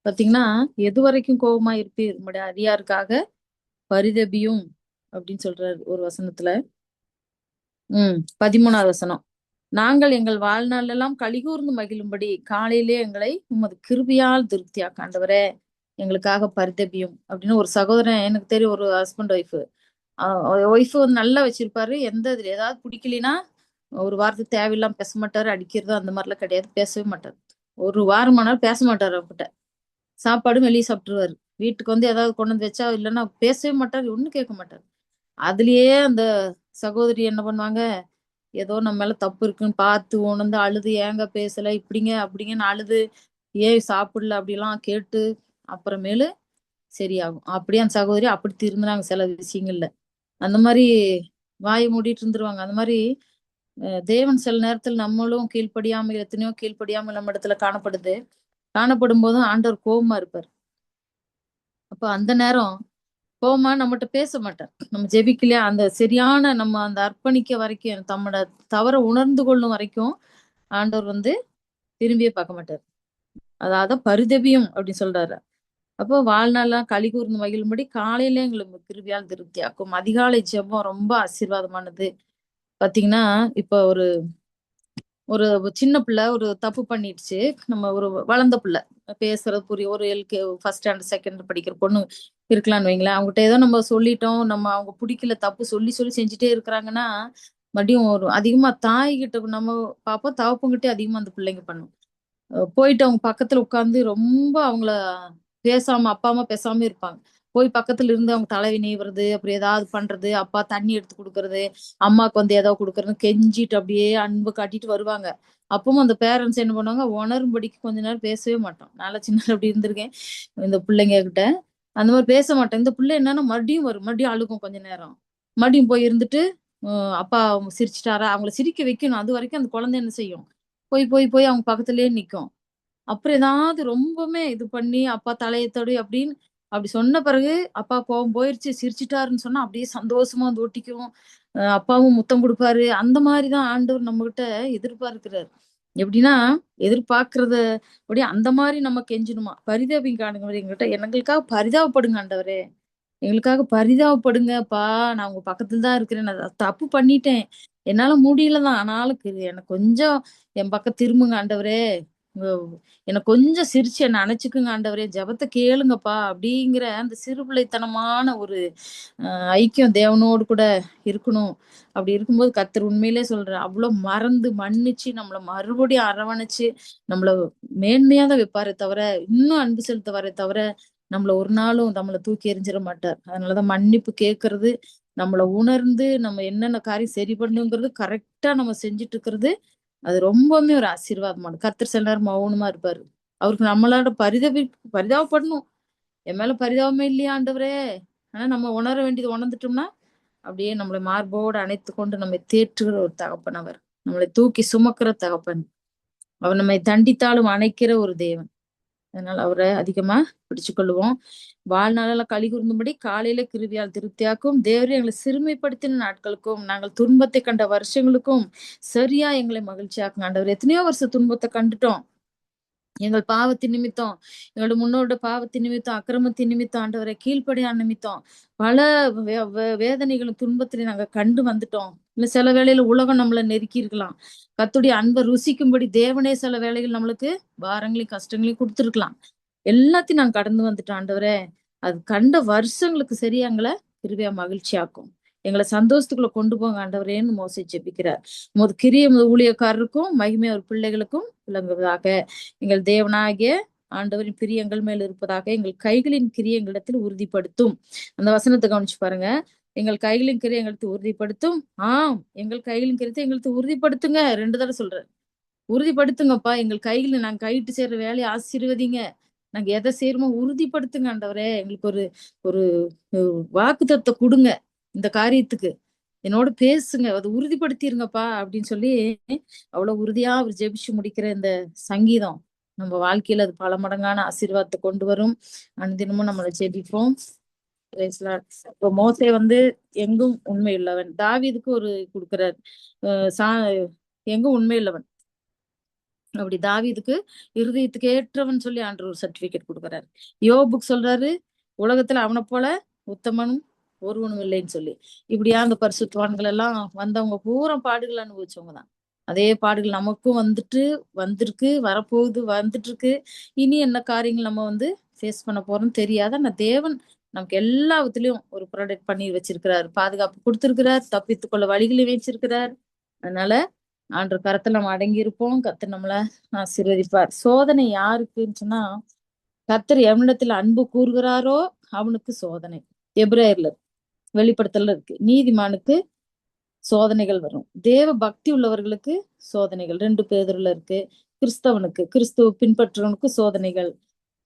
பாத்தீங்கன்னா எது வரைக்கும் கோபமா இருப்பீர், நம்முடைய அடியாருக்காக பரிதபியும் அப்படின்னு சொல்றாரு ஒரு வசனத்துல. 13வது வசனம், நாங்கள் எங்கள் வாழ்நாள் எல்லாம் கலிகூர்ந்து மகிழும்படி காலையிலே எங்களை உமது கிருபையால் திருப்தியாக்க ஆண்டவரே, எங்களுக்காக பரிதபியும் அப்படின்னு. ஒரு சகோதரன் எனக்கு தெரியும், ஒரு ஹஸ்பண்ட் ஒய்ஃபு நல்லா வச்சிருப்பாரு. இதுல ஏதாவது பிடிக்கலைன்னா ஒரு வாரத்துக்கு தேவையில்லாம பேச மாட்டாரு, அடிக்கிறதோ அந்த மாதிரிலாம் கிடையாது, பேசவே மாட்டாரு. ஒரு வாரம் ஆனாலும் பேச மாட்டாரு. அவர்கிட்ட சாப்பாடும் வெளியே சாப்பிட்டுருவாரு, வீட்டுக்கு வந்து ஏதாவது கொண்டு வந்து வச்சா இல்லைன்னா பேசவே மாட்டாரு, ஒண்ணும் கேட்க மாட்டாரு. அதுலயே அந்த சகோதரி என்ன பண்ணுவாங்க, ஏதோ நம்ம மேல தப்பு இருக்குன்னு பார்த்து உணர்ந்து அழுது, ஏங்க பேசல இப்படிங்க அப்படிங்கன்னு அழுது, ஏன் சாப்பிடல அப்படிலாம் கேட்டு அப்புறமேலு சரியாகும். அப்படியே அந்த சகோதரி அப்படி திருந்துனாங்க சில விஷயங்கள்ல. அந்த மாதிரி வாயை மூடிட்டு இருந்துருவாங்க. அந்த மாதிரி தேவன் சில நேரத்தில் நம்மளும் கீழ்ப்படியாமல் எத்தனையோ கீழ்ப்படியாமல் நம்ம இடத்துல காணப்படுது. காணப்படும் போதும் ஆண்டவர் கோபமா இருப்பார். அப்ப அந்த நேரம் கோவமா நம்மகிட்ட பேச மாட்டார். நம்ம ஜெபிக்கலையா அந்த சரியான நம்ம அந்த அர்ப்பணிக்க வரைக்கும் தம்மோட தவற உணர்ந்து கொள்ளும் வரைக்கும் ஆண்டவர் வந்து திரும்பியே பார்க்க மாட்டார். அதாவது பரிதபியும் அப்படின்னு சொல்றாரு. அப்போ வாழ்நாள்லாம் களி கூர்ந்து மகிழும்படி காலையில எங்களுக்கு கிருபையால் திருப்தியாக்கும். அதிகாலை ஜெபம் ரொம்ப ஆசீர்வாதமானது. பாத்தீங்கன்னா இப்ப ஒரு ஒரு சின்ன பிள்ளை ஒரு தப்பு பண்ணிடுச்சு. நம்ம ஒரு வளர்ந்த பிள்ளை பேசுறது புரிய ஒரு ஃபர்ஸ்ட் ஸ்டாண்டர்ட் செகண்ட் படிக்கிற பொண்ணு இருக்கலாம்னு வைங்களேன். அவங்ககிட்ட ஏதோ நம்ம சொல்லிட்டோம், நம்ம அவங்க பிடிக்கல, தப்பு சொல்லி சொல்லி செஞ்சுட்டே இருக்கிறாங்கன்னா மறுபடியும் ஒரு அதிகமா தாய் கிட்ட நம்ம பார்ப்போம், தகப்பங்கிட்டே அதிகமா அந்த பிள்ளைங்க பண்ணும். போயிட்டு அவங்க பக்கத்துல உட்கார்ந்து ரொம்ப அவங்கள பேசாம அப்பா அம்மா பேசாம இருப்பாங்க. போய் பக்கத்துல இருந்து அவங்க தலைவி நீவுறது, அப்புறம் ஏதாவது பண்றது, அப்பா தண்ணி எடுத்து கொடுக்கறது, அம்மாவுக்கு வந்து ஏதாவது கொடுக்கறது, கெஞ்சிட்டு அப்படியே அன்பு காட்டிட்டு வருவாங்க. அப்பவும் அந்த பேரண்ட்ஸ் என்ன பண்ணுவாங்க, உணரும்படிக்கு கொஞ்ச நேரம் பேசவே மாட்டோம். நான் சின்ன அப்படி இருந்திருக்கேன் இந்த பிள்ளைங்க கிட்ட. அந்த மாதிரி பேச மாட்டேன். இந்த பிள்ளை என்னன்னா மறுபடியும் வரும், மறுபடியும் அழுகும் கொஞ்ச நேரம். மறுபடியும் போய் இருந்துட்டு அப்பா அவங்க சிரிச்சிட்டாரா, அவங்கள சிரிக்க வைக்கணும். அது வரைக்கும் அந்த குழந்தை என்ன செய்யும், போய் போய் போய் அவங்க பக்கத்துலயே நிக்கும். அப்புறம் ஏதாவது ரொம்பவுமே இது பண்ணி அப்பா தலையை தடவி அப்படின்னு அப்படி சொன்ன பிறகு அப்பா கோவம் போயிருச்சு சிரிச்சிட்டாருன்னு சொன்னா அப்படியே சந்தோஷமா வந்து ஒட்டிக்கும். அப்பாவும் முத்தம் கொடுப்பாரு. அந்த மாதிரிதான் ஆண்டவர் நம்ம கிட்ட எதிர்பார்க்கிறாரு. எப்படின்னா எதிர்பார்க்கறத அப்படியே அந்த மாதிரி நம்ம கெஞ்சணுமா, பரிதாபம் காணுங்க எங்ககிட்ட, எங்களுக்காக பரிதாபப்படுங்க ஆண்டவரே, எங்களுக்காக பரிதாபப்படுங்கப்பா, நான் உங்க பக்கத்துல தான் இருக்கிறேன், நான் தப்பு பண்ணிட்டேன், என்னால முடியலதான், ஆனாலும் எனக்கு கொஞ்சம் என் பக்கம் திரும்புங்க ஆண்டவரே, எனக்கு கொஞ்சம் சிரிச்சு என்ன அணைச்சுக்குங்க ஆண்டவரே, ஜெபத்தை கேளுங்கப்பா அப்படிங்கிற அந்த சிறுபிள்ளைத்தனமான ஒரு ஐக்கியம் தேவனோடு கூட இருக்கணும். அப்படி இருக்கும்போது கர்த்தர் உண்மையிலே சொல்றேன், அவ்வளவு மறந்து மன்னிச்சு நம்மள மறுபடியும் அரவணைச்சு நம்மள மேன்மையா தான் வைப்பாரே தவிர, இன்னும் அன்பு செலுத்துவாரே தவிர, நம்மள ஒரு நாளும் நம்மள தூக்கி எறிஞ்சிட மாட்டார். அதனாலதான் மன்னிப்பு கேட்கறது, நம்மள உணர்ந்து நம்ம என்னென்ன காரியம் சரி பண்ணுங்கிறது கரெக்டா நம்ம செஞ்சுட்டு இருக்கிறது, அது ரொம்பவுமே ஒரு ஆசீர்வாதமான. கர்த்தர் சில நேரம் மௌனமா இருப்பாரு. அவருக்கு நம்மளோட பரிதாபப்படணும். என் மேல பரிதாபமே இல்லையா ஆண்டவரே, ஆனா நம்ம உணர வேண்டியது உணர்ந்துட்டோம்னா அப்படியே நம்மளை மார்போடு அணைத்து கொண்டு நம்மை தேற்றுகிற ஒரு தகப்பன் அவர். நம்மளை தூக்கி சுமக்கிற தகப்பன் அவர். நம்மை தண்டித்தாலும் அணைக்கிற ஒரு தேவன். அதனால அவரை அதிகமா பிடிச்சு கொள்ளுவோம். வாழ்நாளெல்லாம் களி கூர்ந்தும்படி காலையில கிருபையால் திருப்தியாக்கும். தேவரே எங்களை சிறுமைப்படுத்தின நாட்களுக்கும் நாங்கள் துன்பத்தை கண்ட வருஷங்களுக்கும் சரியா எங்களை மகிழ்ச்சியாக்குங்க ஆண்டவர். எத்தனையோ வருஷம் துன்பத்தை கண்டுட்டோம். எங்கள் பாவத்தின் நிமித்தம், எங்களோட முன்னோட பாவத்தின் நிமித்தம், அக்கிரமத்தின் நிமித்தம், ஆண்டவரை கீழ்ப்படியான் நிமித்தம் பல வேதனைகளும் துன்பத்திலையும் நாங்க கண்டு வந்துட்டோம். இல்ல சில வேளையில உலகம் நம்மள நெருக்கி இருக்கலாம். கர்த்தருடைய அன்பை ருசிக்கும்படி தேவனே சில வேளைகள் நம்மளுக்கு பாரங்களையும் கஷ்டங்களையும் கொடுத்துருக்கலாம். எல்லாத்தையும் நாங்க கடந்து வந்துட்டோம் ஆண்டவரே. அது கண்ட வருஷங்களுக்கு சரியா எங்களை கிருபையா மகிழ்ச்சியாக்கும். எங்களை சந்தோஷத்துக்குள்ள கொண்டு போங்க ஆண்டவரேன்னு மோசே ஜெபிக்கிறார். கிரிய ஊழியக்காரருக்கும் மகிமை ஒரு பிள்ளைகளுக்கும் விளங்குவதாக. எங்கள் தேவனாகிய ஆண்டவரின் பிரிய எங்கள் மேல் இருப்பதாக. எங்கள் கைகளின் கிரிய எங்களிடத்தில் உறுதிப்படுத்தும். அந்த வசனத்தை கவனிச்சு பாருங்க. எங்கள் கைகளின் கிரியை எங்களுக்கு உறுதிப்படுத்தும். எங்கள் கைகளின் கிரியத்தை எங்களுக்கு உறுதிப்படுத்துங்க. 2 தடவை சொல்றேன். உறுதிப்படுத்துங்கப்பா, எங்கள் கைகளை நாங்க கையிட்டு செய்யற வேலையை ஆசீர்வதிங்க. நாங்க எதை செய்யறோமோ உறுதிப்படுத்துங்க ஆண்டவரே. எங்களுக்கு ஒரு ஒரு வாக்குத்தத்தத்தை கொடுங்க. இந்த காரியத்துக்கு என்னோட பேசுங்க, அதை உறுதிப்படுத்திருங்கப்பா அப்படின்னு சொல்லி அவ்வளவு உறுதியா அவர் ஜெபிச்சு முடிக்கிற இந்த சங்கீதம் நம்ம வாழ்க்கையில அது பல மடங்கான ஆசீர்வாதத்தை கொண்டு வரும். அனுதினமும் நம்மளை ஜெபிப்போம். இப்போ மோசே வந்து எங்கும் உண்மை உள்ளவன். தாவீதுக்கு ஒரு கொடுக்கிறார், எங்கும் உண்மை உள்ளவன். அப்படி தாவீதுக்கு இருதயத்துக்கு ஏற்றவன் சொல்லி ஆண்டவர் ஒரு சர்டிபிகேட் கொடுக்குறாரு. யோபுக்கு சொல்றாரு, உலகத்துல அவனை போல உத்தமனும் ஒருவனும் இல்லைன்னு சொல்லி. இப்படியா அந்த பரிசுத்தவான்கள் எல்லாம் வந்தவங்க பூரா பாடுகள் அனுபவிச்சவங்க தான். அதே பாடுகள் நமக்கும் வந்திருக்கு, வரப்போகுது, வந்துட்டு இருக்கு. இனி என்ன காரியங்கள் நம்ம வந்து ஃபேஸ் பண்ண போறோம்னு தெரியாத ஆனா தேவன் நமக்கு எல்லாத்துலயும் ஒரு ப்ரொடெக்ட் பண்ணி வச்சிருக்கிறார், பாதுகாப்பு கொடுத்திருக்கிறார், தப்பித்துக்கொள்ள வழிகளை வச்சிருக்கிறார். அதனால கரத்துல நம்ம அடங்கி இருப்போம். கர்த்தர் நம்மள ஆசீர்வதிப்பார். சோதனை யாருக்குன்னு சொன்னா கர்த்தர் எவனிடத்துல அன்பு கூறுகிறாரோ அவனுக்கு சோதனை. எபிரேயர்ல வெளிப்படுத்தல இருக்கு. நீதிமானுக்கு சோதனைகள் வரும். தேவ பக்தி உள்ளவர்களுக்கு சோதனைகள் 2 பேதுருல இருக்கு. கிறிஸ்தவனுக்கு, கிறிஸ்துவ பின்பற்றுவனுக்கு சோதனைகள்.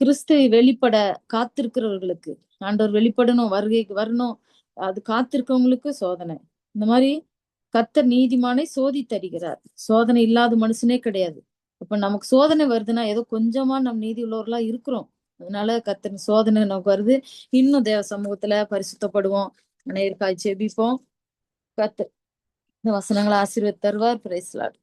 கிறிஸ்துவை வெளிப்பட காத்திருக்கிறவர்களுக்கு, ஆண்டவர் வெளிப்படணும், வருகைக்கு வரணும், அது காத்திருக்கவங்களுக்கு சோதனை. இந்த மாதிரி கர்த்தர் நீதிமானை சோதித்தருகிறார். சோதனை இல்லாத மனுஷனே கிடையாது. அப்ப நமக்கு சோதனை வருதுன்னா ஏதோ கொஞ்சமா நம்ம நீதி உள்ளவர்களா இருக்கிறோம். அதனால கர்த்தர் சோதனை நமக்கு வருது. இன்னும் தேவ சமூகத்துல பரிசுத்தப்படுவோம், அநேகருக்காய் ஜெபிப்போம். கர்த்தர் இந்த வசனங்களை ஆசீர்வதித்து தருவார். Praise Lord.